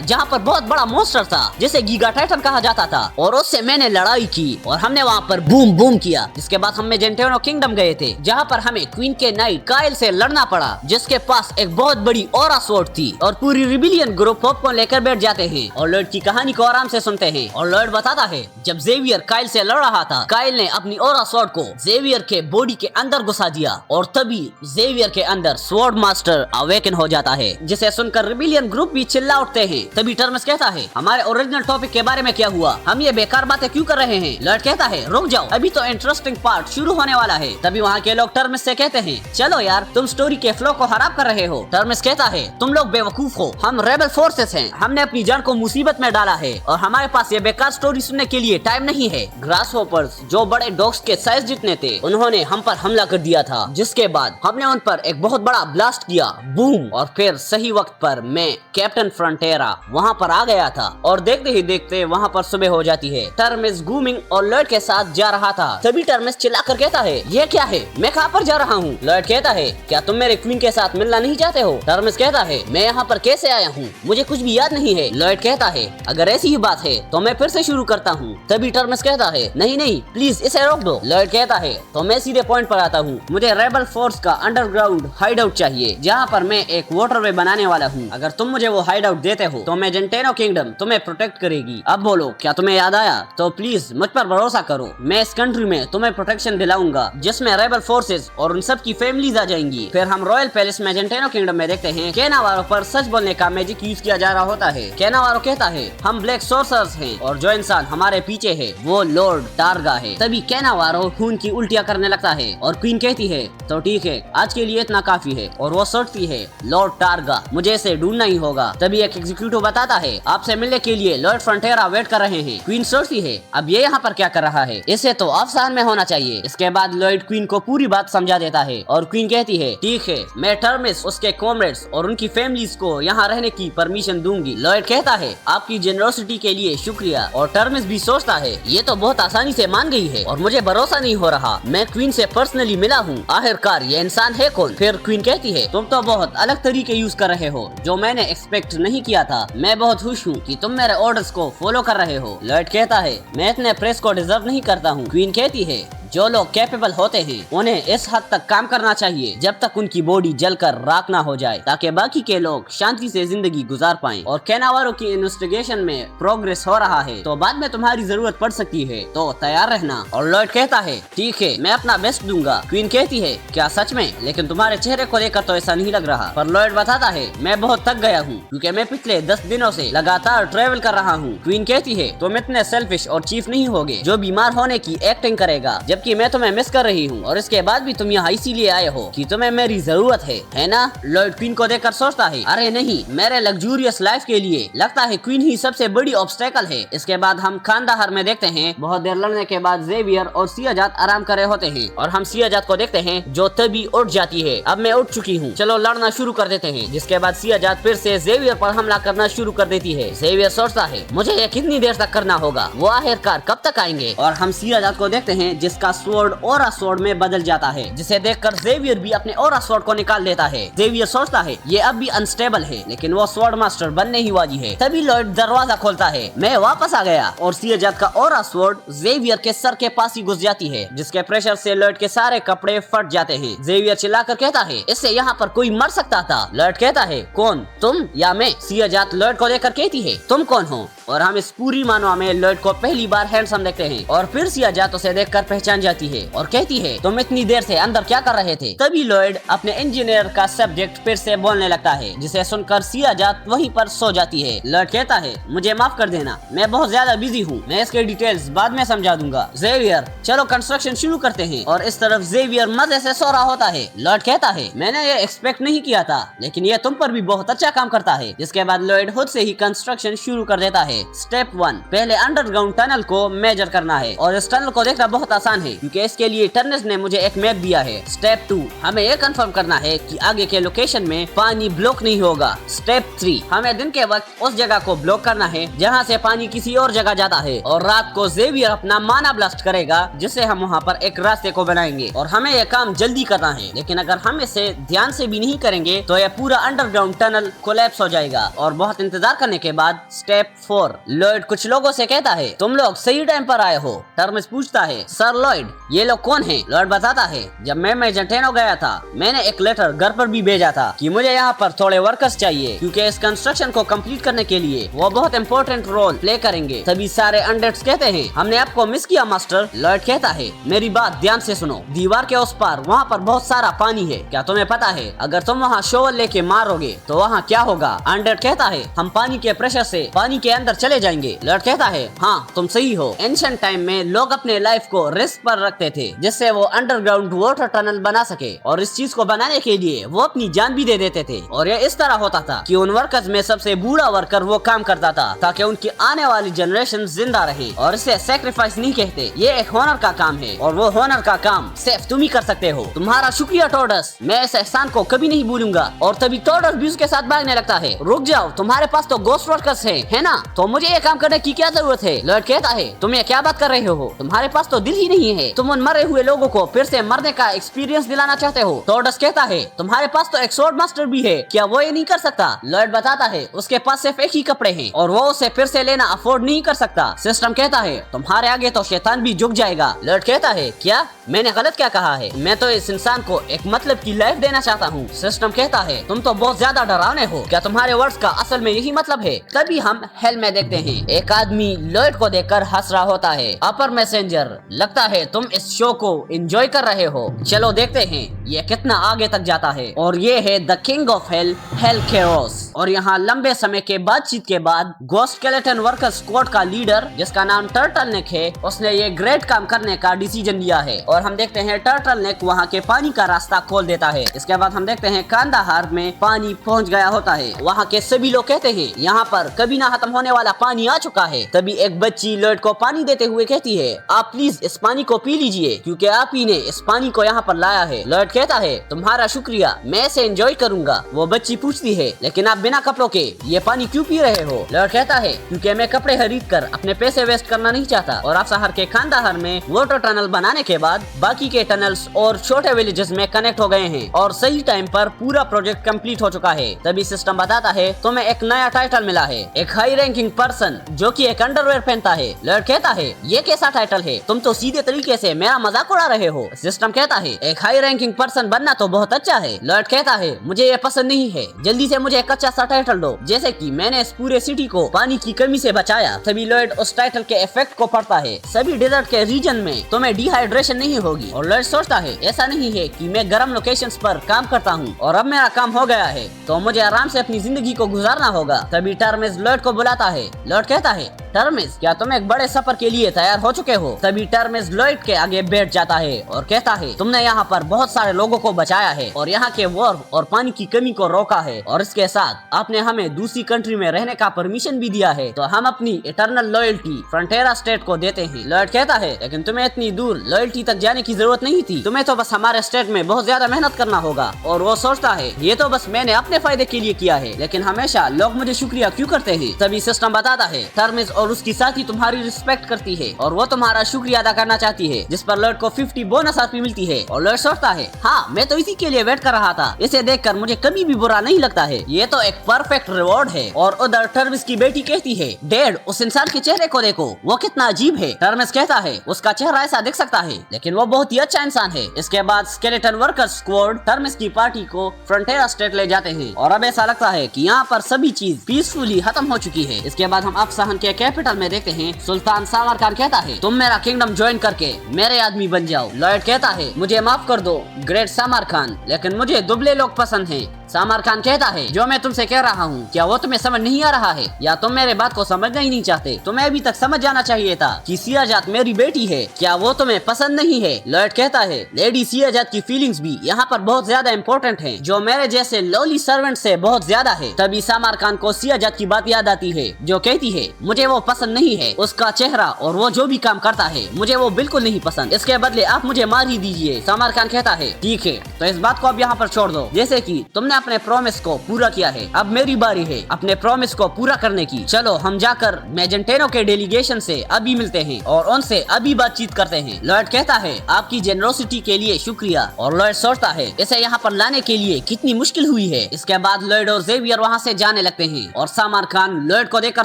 जहाँ पर बहुत बड़ा मॉन्स्टर था जिसे गीगा टाइटन कहा जाता था और उससे मैंने लड़ाई की और हमने वहाँ पर बूम बूम किया। जिसके बाद हम जेंटेनो किंगडम गए थे जहाँ पर हमें क्वीन के नाइट काइल से लड़ना पड़ा जिसके पास एक बहुत बड़ी ऑरा स्वॉर्ड थी और पूरी रिबिलियन ग्रुप पॉपकॉर्न लेकर बैठ जाते हैं और लॉयड की कहानी को आराम से सुनते हैं। और लॉयड बताता है जब जेवियर काइल से लड़ रहा था, काइल ने अपनी ऑरा स्वॉर्ड को जेवियर के बॉडी के अंदर घुसा दिया और तभी जेवियर के अंदर स्वॉर्ड मास्टर अवेकन हो जाता है, जिसे सुनकर रिबिलियन ग्रुप भी चिल्ला उठते हैं। तभी टर्मस कहता है हमारे ओरिजिनल टॉपिक के बारे में क्या हुआ, हम ये बेकार बातें क्यों कर रहे हैं। लॉयड कहता है रुक जाओ, अभी तो इंटरेस्टिंग पार्ट शुरू होने वाला है। तभी वहाँ के लोग टर्मस से कहते हैं चलो यार, तुम स्टोरी के फ्लो को खराब कर रहे हो। टर्मस कहता है तुम लोग बेवकूफ हो, हम रेबल फोर्सेस हैं, हमने अपनी जान को मुसीबत में डाला है और हमारे पास ये बेकार स्टोरी सुनने के लिए टाइम नहीं है। ग्रासहोपर्स जो बड़े डॉग्स के साइज जितने थे, उन्होंने हम पर हमला कर दिया था, जिसके बाद हमने उन पर एक बहुत बड़ा ब्लास्ट किया, बूम। और फिर सही वक्त पर मैं कैप्टन फ्रंटेरा वहाँ पर आ गया था और देखते ही देखते वहाँ पर सुबह हो जाती है। टर्मस घूमिंग और लॉयड के साथ जा रहा था। तभी टर्मस चिल्लाकर कहता है ये क्या है, मैं कहाँ पर जा रहा हूँ। लॉयड कहता है क्या तुम मेरे क्वीन के साथ मिलना नहीं चाहते हो। टर्मस कहता है मैं यहाँ पर कैसे आया हूँ, मुझे कुछ भी याद नहीं है। लॉयड कहता है अगर ऐसी ही बात है तो मैं फिर से शुरू करता हूँ। तभी टर्मस कहता है नहीं नहीं प्लीज इसे रोक दो। लॉयड कहता है तो मैं सीधे पॉइंट पर आता हूँ, मुझे रेबल फोर्स का अंडरग्राउंड हाइड आउट चाहिए जहाँ पर मैं एक वाटरवे बनाने वाला हूँ। अगर तुम मुझे वो हाइड आउट देते हो तो मैं जेंटेनो किंगडम तुम्हें प्रोटेक्ट करेगी। अब बोलो क्या तुम्हें याद आया, तो प्लीज मुझ पर भरोसा करो, मैं इस कंट्री में तुम्हें प्रोटेक्शन दिलाऊंगा जिसमें रेबल फोर्सेस और उन सब की फैमिलीज आ जाएंगी। फिर हम रॉयल पैलेस में जेंटेनो किंगडम में देखते हैं कैनावारो पर सच बोलने का मैजिक यूज किया जा रहा होता है। कैनावारो कहता है हम ब्लैक सोर्सर्स हैं और जो इंसान हमारे पीछे है वो लॉर्ड टारगा है। तभी कैनावारो खून की उल्टियां करने लगता है और क्वीन कहती है तो ठीक है आज के लिए इतना काफी है, और वो सोचती है लॉर्ड टारगा मुझे इसे ढूंढना ही होगा। तभी एक एग्जीक्यूटिव बताता है आपसे मिलने के लिए लॉर्ड फ्रंटेरा वेट कर रहे हैं। क्वीन सोचती है अब ये यहाँ पर क्या कर रहा है, इसे तो अफसान में होना चाहिए। इसके बाद लॉर्ड क्वीन को पूरी बात समझा देता है और क्वीन कहती है ठीक है मैं टर्मस, उसके कॉमरेड्स और उनकी फैमिलीज को यहाँ रहने की परमिशन दूंगी। लॉर्ड कहता है आपकी जेनरोसिटी के लिए शुक्रिया। और टर्मस भी सोचता है ये तो बहुत आसानी से मान गई है और मुझे भरोसा नहीं हो रहा, मैं क्वीन से पर्सनली मिला हूँ, आखिरकार ये इंसान है कौन। फिर क्वीन कहती है तुम तो बहुत अलग तरीके यूज कर रहे हो जो मैंने एक्सपेक्ट नहीं किया था, मैं बहुत खुश हूँ कि तुम मेरे ऑर्डर्स को फॉलो कर रहे हो। लॉर्ड कहता है मैं इतने प्रेस को डिजर्व नहीं करता हूँ। क्वीन कहती है जो लोग कैपेबल होते हैं उन्हें इस हद तक काम करना चाहिए जब तक उनकी बॉडी जलकर राख ना हो जाए, ताकि बाकी के लोग शांति से जिंदगी गुजार पाएं। और कैनावारो की इन्वेस्टिगेशन में प्रोग्रेस हो रहा है तो बाद में तुम्हारी जरूरत पड़ सकती है, तो तैयार रहना। और लॉर्ड कहता है ठीक है मैं अपना बेस्ट दूंगा। क्वीन कहती है क्या सच में, लेकिन तुम्हारे चेहरे को देखकर तो ऐसा नहीं लग रहा। पर लॉर्ड बताता है मैं बहुत थक गया हूँ क्योंकि मैं पिछले 10 दिनों से लगातार ट्रेवल कर रहा हूँ। क्वीन कहती है तुम इतने सेल्फिश और चीफ नहीं होगे जो बीमार होने की एक्टिंग करेगा, जबकि मैं तुम्हें मिस कर रही हूँ और इसके बाद भी तुम यहाँ इसीलिए आए हो कि तुम्हें मेरी जरूरत है ना। लॉर्ड क्वीन को देखकर सोचता है अरे नहीं, मेरे लग्जूरियस लाइफ के लिए लगता है क्वीन ही सबसे बड़ी ऑब्स्टेकल है। इसके बाद हम खानदार में देखते हैं बहुत देर लड़ने के बाद जेवियर और सियाजात आराम कर रहे होते हैं और हम सियाजात को देखते हैं जो तभी उठ जाती है अब मैं उठ चुकी हूँ, चलो लड़ना शुरू कर देते हैं। जिसके बाद सियाजात फिर से जेवियर पर हमला करना शुरू कर देती है। जेवियर सोचता है मुझे ये कितनी देर तक करना होगा, वो आखिरकार कब तक आएंगे। और हम सियाजात को देखते हैं जिसका स्वॉर्ड ऑरा स्वॉर्ड में बदल जाता है, जिसे देखकर जेवियर भी अपने ऑरा स्वॉर्ड को निकाल लेता है। जेवियर सोचता है ये अब भी अनस्टेबल है लेकिन वो स्वॉर्ड मास्टर बनने ही वाली है। तभी लॉर्ड दरवाजा खोलता है, मैं वापस आ गया। और सियाजात का ऑरा स्वॉर्ड जेवियर के सर के पास ही घुस जाती है, जिसके प्रेशर से लॉर्ड के सारे कपड़े फट जाते हैं। जेवियर चिल्लाकर कहता है इससे यहाँ पर कोई मर सकता था। लॉर्ड कहता है कौन, तुम या मैं। सियाजात लॉर्ड को देखकर कहती है तुम कौन हो। और हम इस पूरी मानवा में लॉर्ड को पहली बार हैंडसम देखते हैं और फिर सियाजात उसे देखकर पहचान जाती है और कहती है तुम इतनी देर से अंदर क्या कर रहे थे। तभी लॉर्ड अपने इंजीनियर का सब्जेक्ट फिर से बोलने लगता है, जिसे सुनकर सियाजात वहीं पर सो जाती है। लॉर्ड कहता है मुझे माफ कर देना, मैं बहुत ज्यादा बिजी हूँ, मैं इसके डिटेल्स बाद में समझा दूंगा। जेवियर चलो कंस्ट्रक्शन शुरू करते हैं। और इस तरफ जेवियर मजे से सो रहा होता है। लॉर्ड कहता है मैंने ये एक्सपेक्ट नहीं किया था लेकिन ये तुम पर भी बहुत अच्छा काम करता है। जिसके बाद लॉर्ड खुद से ही कंस्ट्रक्शन शुरू कर देता है। स्टेप 1 पहले अंडरग्राउंड टनल को मेजर करना है और इस टनल को देखना बहुत आसान है क्योंकि इसके लिए टर्नेस ने मुझे एक मैप दिया है। स्टेप 2 हमें ये कंफर्म करना है कि आगे के लोकेशन में पानी ब्लॉक नहीं होगा। स्टेप 3 हमें दिन के वक्त उस जगह को ब्लॉक करना है जहाँ से पानी किसी और जगह जाता है और रात को जेवियर अपना माना ब्लास्ट करेगा जिससे हम वहाँ पर एक रास्ते को बनाएंगे। और हमें यह काम जल्दी करना है लेकिन अगर हम इसे ध्यान से भी नहीं करेंगे तो यह पूरा अंडरग्राउंड टनल कोलैप्स हो जाएगा। और बहुत इंतजार करने के बाद स्टेप 4 4 लॉयड कुछ लोगों से कहता है तुम लोग सही टाइम पर आए हो। टर्मिस पूछता है सर लॉयड ये लोग कौन हैं? लॉयड बताता है जब मैं मेजेंटेनो गया था मैंने एक लेटर घर पर भी भेजा था कि मुझे यहाँ पर थोड़े वर्कर्स चाहिए क्योंकि इस कंस्ट्रक्शन को कंप्लीट करने के लिए वो बहुत इंपॉर्टेंट रोल प्ले करेंगे। तभी सारे अनडेड्स कहते हैं हमने आपको मिस किया मास्टर। लॉयड कहता है मेरी बात ध्यान से सुनो, दीवार के उस पार वहाँ पर बहुत सारा पानी है, क्या तुम्हें पता है अगर तुम वहाँ शोवल लेके मारोगे तो वहाँ क्या होगा? अनडेड कहता है हम पानी के प्रेशर से पानी के अंदर चले जाएंगे। लॉयड कहता है हाँ तुम सही हो, एंशिएंट टाइम में लोग अपने लाइफ को रिस्क पर रखते थे जिससे वो अंडरग्राउंड वाटर टनल बना सके और इस चीज को बनाने के लिए वो अपनी जान भी दे देते थे। और ये इस तरह होता था कि उन वर्कर्स में सबसे बूढ़ा वर्कर वो काम करता था ताकि उनकी आने वाली जनरेशन जिंदा रहे। और इसे सैक्रिफाइस नहीं कहते, ये एक होनर का काम है और वो होनर का काम सिर्फ तुम ही कर सकते हो। तुम्हारा शुक्रिया टोडस, मैं इस एहसान को कभी नहीं भूलूंगा। और तभी टोडस भी उसके साथ भागने लगता है। रुक जाओ, तुम्हारे पास तो गोस्ट वर्कर्स है ना? तो मुझे ये काम करने की क्या जरूरत है? लॉयड कहता है तुम ये क्या बात कर रहे हो, तुम्हारे पास तो दिल ही नहीं है, तुम उन मरे हुए लोगों को फिर से मरने का एक्सपीरियंस दिलाना चाहते हो। टोडस कहता है तुम्हारे पास तो एक स्वॉर्ड मास्टर भी है, क्या वो ये नहीं कर सकता? लॉयड बताता है उसके पास सिर्फ एक ही कपड़े हैं और वो उसे फिर से लेना अफोर्ड नहीं कर सकता। सिस्टम कहता है तुम्हारे आगे तो शैतान भी झुक जाएगा। लॉयड कहता है क्या मैंने गलत क्या कहा है? मैं तो इस इंसान को एक मतलब की लाइफ देना चाहता हूँ। सिस्टम कहता है तुम तो बहुत ज्यादा डरावने हो, क्या तुम्हारे वर्ड्स का असल में यही मतलब है? तभी हम हेल में देखते हैं एक आदमी लॉयड को देखकर हंस रहा होता है। अपर मैसेंजर लगता है तुम इस शो को एंजॉय कर रहे हो, चलो देखते हैं ये कितना आगे तक जाता है। और ये है the king of hell, hello केरोस। और यहाँ लंबे समय के बातचीत के बाद गोस्ट स्केलेटन वर्कर स्क्वाड का लीडर जिसका नाम टर्टलनेक है उसने ये ग्रेट काम करने का डिसीजन लिया है। और हम देखते हैं टर्टलनेक वहाँ के पानी का रास्ता खोल देता है। इसके बाद हम देखते हैं कांदाहार में पानी पहुँच गया होता है। वहाँ के सभी लोग कहते हैं यहाँ पर कभी ना खत्म होने वाला पानी आ चुका है। तभी एक बच्ची लॉयड को पानी देते हुए कहती है आप प्लीज इस पानी को पी लीजिए क्योंकि आप ही ने इस पानी को यहाँ पर लाया है। लॉयड कहता है तुम्हारा शुक्रिया, मैं इसे एंजॉय करूंगा। वो बच्ची पूछती है लेकिन आप बिना कपड़ों के ये पानी क्यों पी रहे हो? लॉयड कहता है क्योंकि मैं कपड़े खरीद कर अपने पैसे वेस्ट करना नहीं चाहता। और आप शहर के कांदाहार में वाटर टनल बनाने के बाद बाकी के टनल्स और छोटे विलेजेस में कनेक्ट हो गए हैं और सही टाइम पर पूरा प्रोजेक्ट कंप्लीट हो चुका है। तभी सिस्टम बताता है तुम्हें एक नया टाइटल मिला है, एक हाई रैंकिंग पर्सन जो कि एक अंडरवेयर पहनता है। लॉयड कहता है ये कैसा टाइटल है, तुम तो सीधे तरीके से मेरा मजाक उड़ा रहे हो। सिस्टम कहता है एक हाई रैंकिंग पर्सन बनना तो बहुत अच्छा है। लॉयड कहता है मुझे ये पसंद नहीं है, जल्दी से मुझे एक अच्छा सा टाइटल दो जैसे कि मैंने इस पूरे सिटी को पानी की कमी से बचाया। तभी लॉयड उस टाइटल के इफेक्ट को पढ़ता है, सभी डेजर्ट के रीजन में तुम्हें डिहाइड्रेशन नहीं होगी। और लॉयड सोचता है ऐसा नहीं है कि मैं गर्म लोकेशंस पर काम करता हूँ और अब मेरा काम हो गया है तो मुझे आराम से अपनी जिंदगी को गुजारना होगा। तभी टर्मिस लॉयड को बुलाता है। लॉयड कहता है टर्मिस क्या तुम एक बड़े सफर के लिए तैयार हो चुके हो? तभी टर्मिस लॉयड के आगे बैठ जाता है और कहता है तुमने यहाँ पर बहुत सारे लोगों को बचाया है और यहाँ के वॉर और पानी की कमी को रोका है और इसके साथ आपने हमें दूसरी कंट्री में रहने का परमिशन भी दिया है, तो हम अपनी इटर्नल लॉयल्टी फ्रंटेरा स्टेट को देते हैं। लॉयड कहता है लेकिन तुम्हें इतनी दूर लॉयल्टी तक जाने की जरूरत नहीं थी, तुम्हें तो बस हमारे स्टेट में बहुत ज्यादा मेहनत करना होगा। और वो सोचता है ये तो बस मैंने अपने फायदे के लिए किया है, लेकिन हमेशा लोग मुझे शुक्रिया क्यों करते हैं? तभी सिस्टम बताता है टर्मिस और उसकी साथी तुम्हारी रिस्पेक्ट करती है और वो तुम्हारा शुक्रिया अदा करना चाहती है, जिस पर लॉयड को 50 बोनस आरपी मिलती है। और लॉयड सोचता है हाँ मैं तो इसी के लिए वेट कर रहा था, इसे देखकर मुझे कभी भी बुरा नहीं लगता है, ये तो एक परफेक्ट रिवॉर्ड है। और उधर टर्मिस की बेटी कहती है डैड उस इंसान के चेहरे को देखो, वो कितना अजीब है। टर्मिस कहता है उसका चेहरा ऐसा दिख सकता है लेकिन वो बहुत ही अच्छा इंसान है। इसके बाद स्केलेटन वर्कर स्क्वाड टर्मिस की पार्टी को फ्रंटेरा स्टेट ले जाते हैं और अब ऐसा लगता है कि यहाँ पर सभी चीज पीसफुली खत्म हो चुकी है। इसके बाद हम अफसाहन के कैपिटल में देखते हैं सुल्तान सामर खान कहता है तुम मेरा किंगडम ज्वाइन करके मेरे आदमी बन जाओ। लॉयड कहता है मुझे माफ कर दो ग्रेट सामर खान, लेकिन मुझे दुबले लोग पसंद हैं। सामर खान कहता है जो मैं तुमसे कह रहा हूँ क्या वो तुम्हें समझ नहीं आ रहा है या तुम मेरे बात को समझना ही नहीं चाहते? तुम्हें अभी तक समझ जाना चाहिए था कि सियाजात मेरी बेटी है, क्या वो तुम्हें पसंद नहीं है? लॉयड कहता है लेडी सियाजात की फीलिंग्स भी यहाँ पर बहुत ज्यादा इम्पोर्टेंट है, जो मेरे जैसे लॉली सर्वेंट से बहुत ज्यादा है। तभी सामर खान को सियाजात की बात याद आती है जो कहती है मुझे वो पसंद नहीं है, उसका चेहरा और वो जो भी काम करता है मुझे वो बिल्कुल नहीं पसंद, इसके बदले आप मुझे मार ही दीजिए। सामर खान कहता है ठीक है तो इस बात को अब यहाँ पर छोड़ दो, जैसे कि तुमने अपने प्रॉमिस को पूरा किया है, अब मेरी बारी है अपने प्रॉमिस को पूरा करने की। चलो हम जाकर मैजेंटेनो के डेलीगेशन से अभी मिलते हैं और उनसे अभी बातचीत करते हैं। लॉयड कहता है आपकी जेनरोसिटी के लिए शुक्रिया, और लॉयड सोचता है इसे यहाँ पर लाने के लिए कितनी मुश्किल हुई है। इसके बाद लॉयड और जेवियर वहाँ से जाने लगते हैं और सामार खान लॉयड को देखकर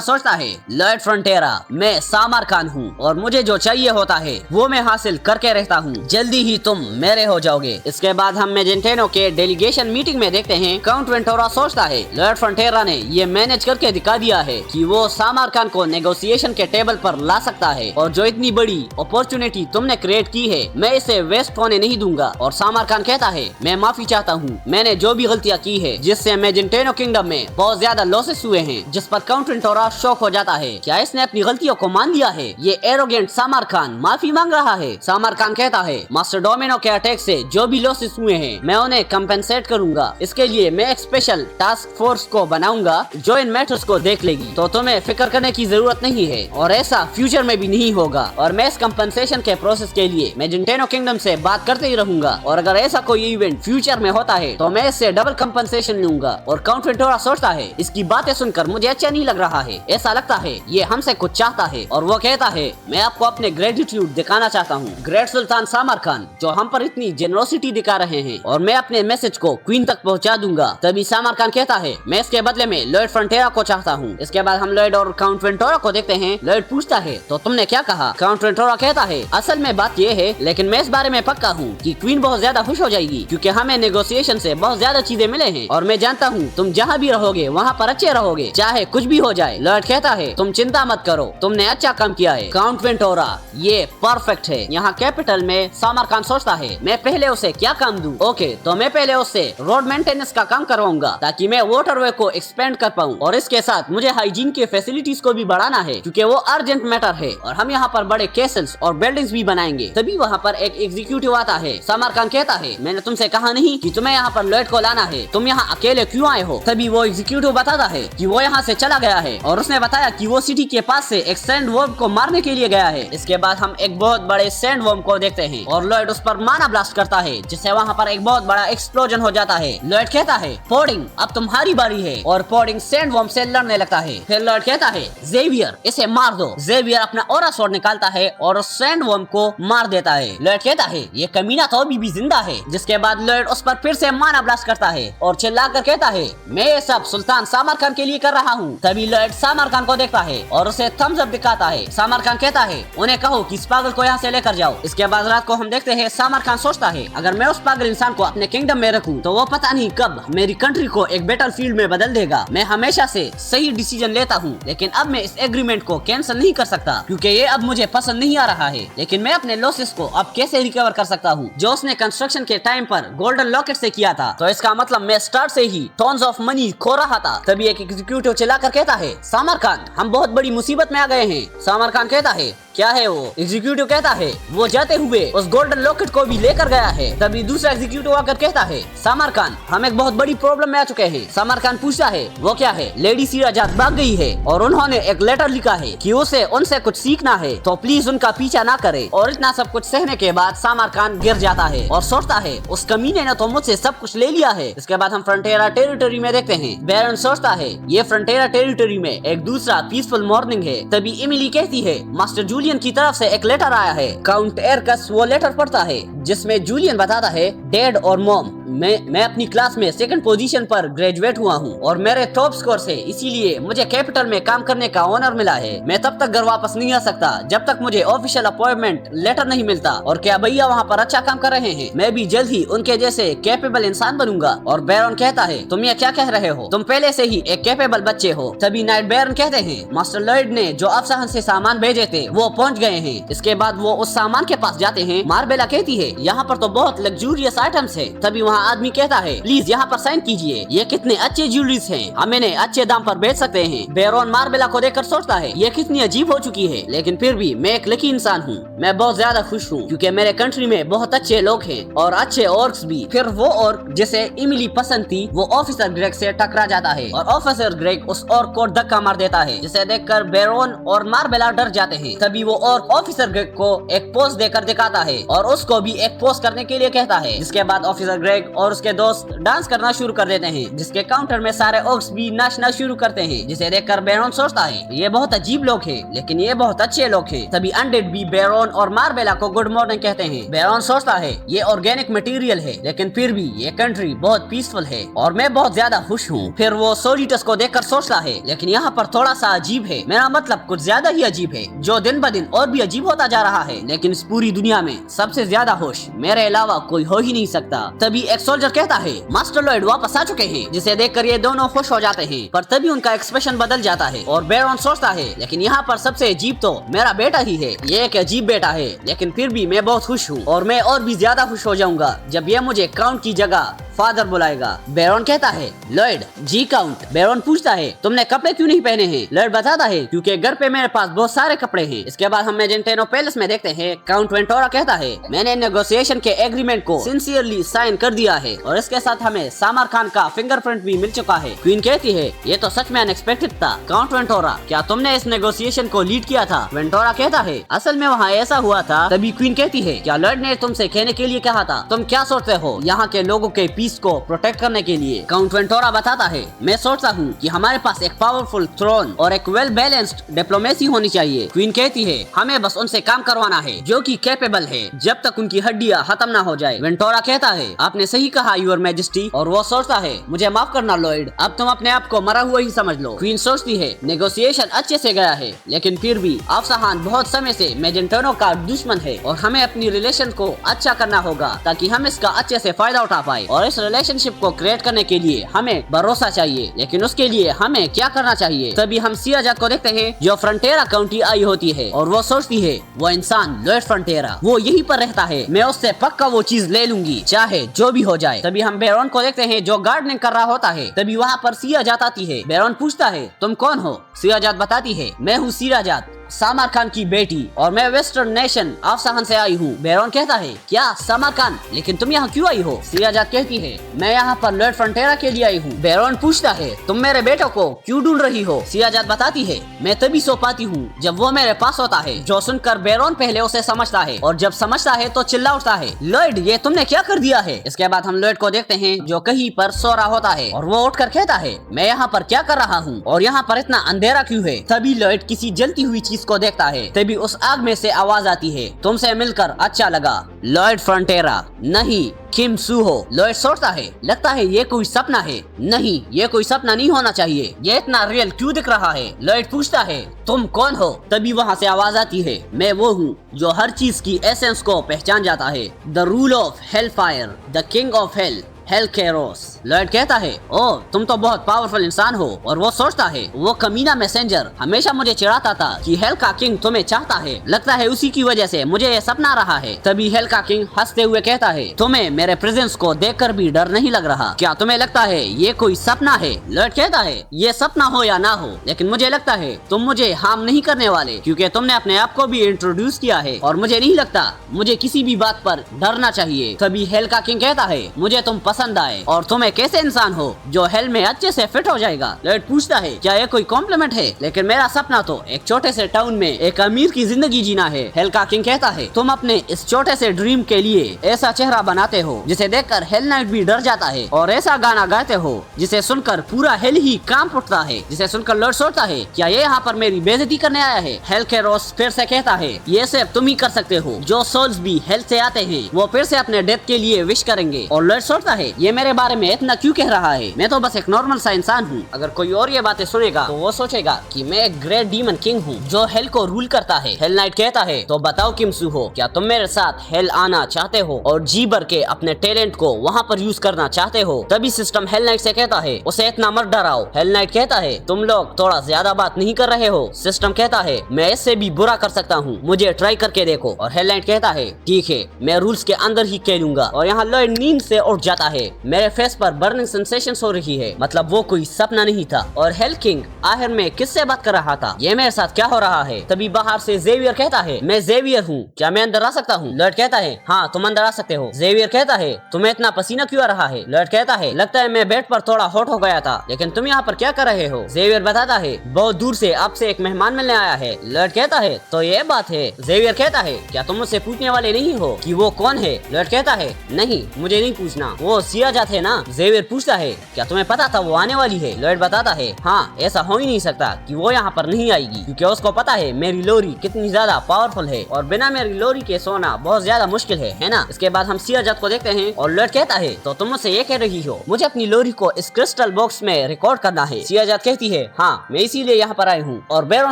सोचता है लॉयड फ्रंटेरा, मैं सामार खान हूँ और मुझे जो चाहिए होता है वो मैं हासिल करके रहता हूँ, जल्दी ही तुम मेरे हो जाओगे। इसके बाद हम मैजेंटेनो के डेलीगेशन मीटिंग में देखते हैं काउंट वेंटोरा सोचता है लॉयड फ्रंटेरा ने ये मैनेज करके दिखा दिया है कि वो सामार खान को नेगोशिएशन के टेबल पर ला सकता है, और जो इतनी बड़ी अपॉर्चुनिटी तुमने क्रिएट की है मैं इसे वेस्ट होने नहीं दूंगा। और सामार खान कहता है मैं माफी चाहता हूँ, मैंने जो भी गलतियाँ की है जिससे मैजेंटेनो किंगडम में बहुत ज्यादा लॉसेस हुए हैं। जिस पर काउंट वेंटोरा शॉक हो जाता है, क्या इसने अपनी गलतियों को मान लिया है? ये एरोगेंट सामार खान माफी मांग रहा है। सामार खान कहता है मास्टर डोमिनो के अटैक से जो भी लॉसेस हुए हैं मैं उन्हें कंपेंसेट करूंगा, इसके लिए मैं एक स्पेशल टास्क फोर्स को बनाऊंगा जो इन मैटर्स को देख लेगी, तो तुम्हें फिक्र करने की जरूरत नहीं है और ऐसा फ्यूचर में भी नहीं होगा। और मैं इस कंपेंसेशन के प्रोसेस के लिए मैजेंटेनो किंगडम से बात करते ही रहूंगा, और अगर ऐसा कोई इवेंट फ्यूचर में होता है तो मैं इससे डबल कंपेंसेशन लूंगा। और काउंट वेंटोरा सोचता है इसकी बातें सुनकर मुझे अच्छा नहीं लग रहा है, ऐसा लगता है ये हमसे कुछ चाहता है। और वो कहता है मैं आपको अपने ग्रेटिट्यूड दिखाना चाहता हूँ ग्रेट सुल्तान सामार खान, जो हम पर इतनी जेनरोसिटी दिखा रहे हैं, और मैं अपने मैसेज को क्वीन तक पहुँचा दूंगा। तभी सामार खान कहता है मैं इसके बदले में लॉयड फ्रंटेरा को चाहता हूँ। इसके बाद हम लॉयड और काउंट वेंटोरा को देखते हैं। लॉयड पूछता है तो तुमने क्या कहा? काउंट वेंटोरा कहता है असल में बात ये है, लेकिन मैं इस बारे में पक्का हूँ कि क्वीन बहुत ज्यादा खुश हो जाएगी, क्योंकि हमें नेगोशिएशन से बहुत ज्यादा चीजें मिले हैं, और मैं जानता हूँ तुम जहाँ भी रहोगे वहाँ पर अच्छे रहोगे, चाहे कुछ भी हो जाए। लॉयड कहता है तुम चिंता मत करो, तुमने अच्छा काम किया है। काउंट वेंटोरा ये परफेक्ट है। यहाँ कैपिटल में सामार खान सोचता है मैं पहले उसे क्या काम दूं? ओके, तो मैं पहले उससे रोड मेंटेनेंस का काम करवाऊंगा ताकि मैं वाटरवे को एक्सपेंड कर पाऊं, और इसके साथ मुझे हाइजीन के फैसिलिटीज को भी बढ़ाना है क्योंकि वो अर्जेंट मैटर है, और हम यहाँ पर बड़े कैसल्स और बिल्डिंग्स भी बनाएंगे। तभी वहाँ पर एक एग्जीक्यूटिव आता है। सामार खान कहता है मैंने तुमसे कहा नहीं कि तुम्हें यहाँ पर लॉयड को लाना है, तुम यहाँ अकेले क्यों आए हो? तभी वो एग्जीक्यूटिव बताता है कि वो यहाँ से चला गया है, और उसने बताया कि वो सिटी के पास से एक सैंड वर्म को मारने के लिए गया है। इसके बाद हम एक बहुत बड़े सैंड वर्म को देखते हैं और लॉयड उस पर माना ब्लास्ट करता है, जिससे वहाँ पर एक बहुत बड़ा एक्सप्लोजन हो जाता है। लॉयड कहता है पोडिंग अब तुम्हारी बारी है, और पोडिंग सैंड वर्म से लड़ने लगता है। फिर लॉयड कहता है जेवियर इसे मार दो। जेवियर अपना ऑरा स्वॉर्ड निकालता है और उस सैंड वर्म को मार देता है। लॉयड कहता है ये कमीना तो अभी भी जिंदा है। जिसके बाद लॉयड उस पर फिर से माना ब्लास्ट करता है और चिल्लाकर कहता है मैं ये सब सुल्तान सामार खान के लिए कर रहा हूँ। तभी लॉयड सामार खान को देखता है और उसे थम्स अप दिखाता है। सामार खान कहता है उन्हें कहो कि इस पागल को यहाँ से लेकर जाओ। इसके बाद रात को हम देखते हैं सामार खान सोचता है अगर मैं उस पागल इंसान को अपने किंगडम में रखूं तो वो पता नहीं कब मेरी कंट्री को एक बैटल फील्ड में बदल देगा। मैं हमेशा से सही डिसीजन लेता हूँ, लेकिन अब मैं इस एग्रीमेंट को कैंसिल नहीं कर सकता क्योंकि ये अब मुझे पसंद नहीं आ रहा है। लेकिन मैं अपने लॉसेस को अब कैसे रिकवर कर सकता हूँ जो उसने कंस्ट्रक्शन के टाइम पर गोल्डन लॉकेट से किया था, तो इसका मतलब मैं स्टार्ट से ही टॉन्स ऑफ मनी खो रहा था। तभी एक एग्जीक्यूटिव चिल्लाकर कहता है सामार खान हम बहुत बड़ी मुसीबत में आ गए हैं। सामार खान कहता है क्या है वो? एग्जीक्यूटिव कहता है वो जाते हुए उस गोल्डन लॉकेट को भी लेकर गया है। तभी दूसरा एग्जीक्यूटिव आकर कहता है सामार खान हम एक बहुत बड़ी प्रॉब्लम में आ चुके हैं। सामार खान पूछता है वो क्या है? लेडी सीराजाद भाग गई है और उन्होंने एक लेटर लिखा है कि उसे उनसे कुछ सीखना है, तो प्लीज उनका पीछा ना करे। और इतना सब कुछ सहने के बाद सामार खान गिर जाता है और सोचता है उस कमीने ने तो मुझसे सब कुछ ले लिया है। इसके बाद हम फ्रंटेरा टेरिटरी में देखते हैं। बैरन सोचता है ये फ्रंटेरा टेरिटरी में एक दूसरा पीसफुल मॉर्निंग है। तभी एमिली कहती है मास्टर जूलियन की तरफ से एक लेटर आया है। काउंट एरकस वो लेटर पढ़ता है जिसमें जूलियन बताता है डैड और मॉम मैं अपनी क्लास में सेकंड पोजीशन पर ग्रेजुएट हुआ हूँ और मेरे टॉप स्कोर से इसीलिए मुझे कैपिटल में काम करने का ऑनर मिला है। मैं तब तक घर वापस नहीं आ सकता जब तक मुझे ऑफिशियल अपॉइंटमेंट लेटर नहीं मिलता। और क्या भैया वहाँ पर अच्छा काम कर रहे हैं? मैं भी जल्द ही उनके जैसे कैपेबल इंसान बनूंगा। और बैरन कहता है तुम ये क्या कह रहे हो? तुम पहले से ही एक कैपेबल बच्चे हो। तभी नाइट बैरन कहते हैं मास्टर लॉयड ने जो अफसाहन से सामान भेजे थे वो पहुँच गए हैं। इसके बाद वो उस सामान के पास जाते हैं। मार्बेला कहती है यहाँ पर तो बहुत लग्जूरियस आइटम्स है। तभी वहाँ आदमी कहता है प्लीज यहाँ पर साइन कीजिए, ये कितने अच्छे ज्वेलरीज हैं, हम इन्हें अच्छे दाम पर बेच सकते हैं। बैरन मार्बेला को देखकर सोचता है ये कितनी अजीब हो चुकी है, लेकिन फिर भी मैं एक लकी इंसान हूँ। मैं बहुत ज्यादा खुश हूँ क्योंकि मेरे कंट्री में बहुत अच्छे लोग हैं और अच्छे ऑर्क्स भी। फिर वो ऑर्क जिसे इमिली पसंद थी वो ऑफिसर ग्रेग से टकरा जाता है और ऑफिसर ग्रेग उस ऑर्क को धक्का मार देता है, जिसे देखकर बैरन और मार्बेला डर जाते हैं। तभी वो ऑर्क ऑफिसर ग्रेग को एक पोस्ट देकर दिखाता है और उसको भी एक पोस्ट करने के लिए कहता है। जिसके बाद ऑफिसर ग्रेग और उसके दोस्त डांस करना शुरू कर देते हैं, जिसके काउंटर में सारे ओक्स भी नाचना शुरू करते हैं, जिसे देखकर बेरोन सोचता है ये बहुत अजीब लोग हैं, लेकिन ये बहुत अच्छे लोग हैं। तभी अनडेड भी बेरोन और मार्बेला को गुड मॉर्निंग कहते हैं। बेरोन सोचता है ये ऑर्गेनिक मटेरियल है, लेकिन फिर भी ये कंट्री बहुत पीसफुल है और मैं बहुत ज्यादा खुश हूँ। फिर वो सोलिटस को देखकर सोचता है लेकिन यहाँ पर थोड़ा सा अजीब है, मेरा मतलब कुछ ज्यादा ही अजीब है, जो दिन ब दिन और भी अजीब होता जा रहा है, लेकिन इस पूरी दुनिया में सबसे ज्यादा खुश मेरे अलावा कोई हो ही नहीं सकता। तभी एक सोल्जर कहता है मास्टर लॉयड वापस आ चुके हैं, जिसे देखकर ये दोनों खुश हो जाते हैं, पर तभी उनका एक्सप्रेशन बदल जाता है और बेरोन सोचता है लेकिन यहाँ पर सबसे अजीब तो मेरा बेटा ही है। ये एक अजीब बेटा है, लेकिन फिर भी मैं बहुत खुश हूँ और मैं और भी ज्यादा खुश हो जाऊंगा जब ये मुझे काउंट की जगह फादर बुलाएगा। बेरोन कहता है लॉयड जी काउंट। बेरोन पूछता है तुमने कपड़े क्यों नहीं पहने हैं? लॉयड बताता है क्योंकि घर पे मेरे पास बहुत सारे कपड़े हैं। इसके बाद हम मेजेंटेनो पैलेस में देखते हैं। काउंट वेंटोरा कहता है मैंने नेगोशिएशन के एग्रीमेंट को सिंसियरली साइन कर दिया है और इसके साथ हमें सामर खान का फिंगरप्रिंट भी मिल चुका है। क्वीन कहती है ये तो सच में अनएक्सपेक्टेड था। काउंट वेंटोरा क्या तुमने इस नेगोशिएशन को लीड किया था? वेंटोरा कहता है असल में वहाँ ऐसा हुआ था। तभी क्वीन कहती है क्या लॉयड ने तुमसे कहने के लिए कहा था? तुम क्या सोचते हो यहाँ के लोगों के पीस को प्रोटेक्ट करने के लिए? काउंट वेंटोरा बताता है मैं सोचता हूँ कि हमारे पास एक पावरफुल थ्रोन और एक वेल बैलेंस्ड डिप्लोमेसी होनी चाहिए। क्वीन कहती है हमें बस उनसे काम करवाना है जो कि कैपेबल है जब तक उनकी हड्डियां खत्म ना हो जाए। वेंटोरा कहता है आपने सही कहा यूर मैजेस्टी, और वो सोचता है मुझे माफ करना लॉयड, अब तुम अपने आप को मरा हुआ ही समझ लो। क्वीन सोचती है नेगोशिएशन अच्छे से गया है, लेकिन फिर भी अफसाहान बहुत समय से मेजेंटेनो का दुश्मन है और हमें अपनी रिलेशन को अच्छा करना होगा ताकि हम इसका अच्छे से फायदा उठा पाए, और इस रिलेशनशिप को क्रिएट करने के लिए हमें भरोसा चाहिए, लेकिन उसके लिए हमें क्या करना चाहिए? तभी हम सियाजाद को देखते हैं जो फ्रंटेरा काउंटी आई होती है और वो सोचती है वो इंसान लॉयड फ्रंटेरा वो यहीं पर रहता है, मैं उससे पक्का वो चीज ले लूंगी चाहे जो भी हो जाए। तभी हम बेरोन को देखते हैं जो गार्डनिंग कर रहा होता है। तभी वहाँ पर सियाजाद आती है। बेरोन पूछता है तुम कौन हो? सियाजाद बताती है मैं हूँ सियाजाद, सामर खान की बेटी, और मैं वेस्टर्न नेशन अफसाहान से आई हूँ। बेरोन कहता है क्या सामर खान, लेकिन तुम यहाँ क्यों आई हो? सियाजाद कहती है मैं यहाँ पर लॉयड फ्रंटेरा के लिए आई हूँ। बेरोन पूछता है तुम मेरे बेटे को क्यों ढूंढ रही हो? सियाजाद बताती है मैं तभी सो पाती हूँ जब वो मेरे पास होता है। जो सुनकर बेरोन पहले उसे समझता है और जब समझता है तो चिल्ला उठता है लॉयड ये तुमने क्या कर दिया है? इसके बाद हम लॉयड को देखते हैं जो कहीं पर सो रहा होता है और वो उठकर कहता है मैं यहाँ पर क्या कर रहा हूँ और यहाँ पर इतना अंधेरा क्यों है? तभी लॉयड किसी जलती हुई चीज को देखता है। तभी उस आग में से आवाज आती है तुमसे मिलकर अच्छा लगा लॉयड फ्रंटेरा, नहीं किम सू हो। लॉयड सोचता है लगता है ये कोई सपना है। नहीं ये कोई सपना नहीं होना चाहिए, ये इतना रियल क्यों दिख रहा है? लॉयड पूछता है तुम कौन हो? तभी वहाँ से आवाज आती है मैं वो हूँ जो हर चीज की एसेंस को पहचान जाता है, the rule of hell fire, the king of hell, hello Carolus. Lloyd कहता है ओ तुम तो बहुत पावरफुल इंसान हो, और वो सोचता है वो कमीना मैसेंजर हमेशा मुझे चिढ़ाता था कि हेल का किंग तुम्हें चाहता है, लगता है उसी की वजह से मुझे ये सपना रहा है। तभी हेल का किंग हंसते हुए कहता है तुम्हें मेरे प्रेजेंस को देखकर भी डर नहीं लग रहा क्या? तुम्हें लगता है ये कोई सपना है? लॉयड कहता है ये सपना हो या ना हो, लेकिन मुझे लगता है तुम मुझे हार्म नहीं करने वाले क्योंकि तुमने अपने आप को भी इंट्रोड्यूस किया है और मुझे नहीं लगता मुझे किसी भी बात पर डरना चाहिए। तभी हेल का किंग कहता है मुझे तुम पसंद आए और तुम एक ऐसे इंसान हो जो हेल में अच्छे से फिट हो जाएगा। लॉयड पूछता है क्या ये कोई कॉम्प्लीमेंट है? लेकिन मेरा सपना तो एक छोटे से टाउन में एक अमीर की जिंदगी जीना है। हेल का किंग कहता है तुम अपने इस छोटे से ड्रीम के लिए ऐसा चेहरा बनाते हो जिसे देखकर हेल नाइट भी डर जाता है, और ऐसा गाना गाते हो जिसे सुनकर पूरा हेल ही कांप उठता है, जिसे सुनकर लॉयड सोचता है क्या ये यहाँ पर मेरी बेइज्जती करने आया है? हेल कैरोस फिर से कहता है ये सिर्फ तुम ही कर सकते हो, जो सोल्स भी हेल से आते हैं वो फिर से अपने डेथ के लिए विश करेंगे। और लॉयड सोचता है ये मेरे बारे में इतना क्यों कह रहा है? मैं तो बस एक नॉर्मल सा इंसान हूँ। अगर कोई और ये बातें सुनेगा तो वो सोचेगा कि मैं एक ग्रेट डीमन किंग हूँ जो हेल को रूल करता है। हेल नाइट कहता है तो बताओ किम सू हो, क्या तुम मेरे साथ हेल आना चाहते हो और जी भर के अपने टैलेंट को वहाँ पर यूज करना चाहते हो? तभी सिस्टम हेल नाइट से कहता है उसे इतना मत डराओ। हेल नाइट कहता है तुम लोग थोड़ा ज्यादा बात नहीं कर रहे हो। सिस्टम कहता है मैं इससे भी बुरा कर सकता हूँ, मुझे ट्राई करके देखो। और हेल नाइट कहता है ठीक है मैं रूल्स के अंदर ही खेलूंगा। और यहाँ लॉयड नींद से उठ जाता है। मेरे फेस पर बर्निंग सेंसेशन हो रही है, मतलब वो कोई सपना नहीं था। और हेल किंग आखिर में किससे बात कर रहा था? ये मेरे साथ क्या हो रहा है? तभी बाहर से जेवियर कहता है मैं जेवियर हूँ, क्या मैं अंदर आ सकता हूँ? लॉयड कहता है हाँ तुम अंदर आ सकते हो। जेवियर कहता है तुम्हें इतना पसीना क्यों आ रहा है? लॉयड कहता है लगता है मैं बेड पर थोड़ा हॉट हो गया था, लेकिन तुम यहाँ पर क्या कर रहे हो? जेवियर बताता है बहुत दूर से आपसे एक मेहमान मिलने आया है। लॉयड कहता है तो ये बात है। जेवियर कहता है क्या तुम मुझसे पूछने वाले नहीं हो कि वो कौन है? लॉयड कहता है नहीं मुझे नहीं पूछना, वो सियाजा थे ना? जेवियर पूछता है क्या तुम्हें पता था वो आने वाली है? लॉयड बताता है हाँ, ऐसा हो ही नहीं सकता कि वो यहाँ पर नहीं आएगी, क्योंकि उसको पता है मेरी लोरी कितनी ज्यादा पावरफुल है और बिना मेरी लोरी के सोना बहुत ज्यादा मुश्किल है ना? इसके बाद हम सियाजात को देखते हैं और लॉयड कहता है तो तुम मुझसे ये कह रही हो मुझे अपनी लोरी को इस क्रिस्टल बॉक्स में रिकॉर्ड करना है? सियाजात कहती है हाँ, मैं इसीलिए यहाँ पर आई हूँ। और बैरन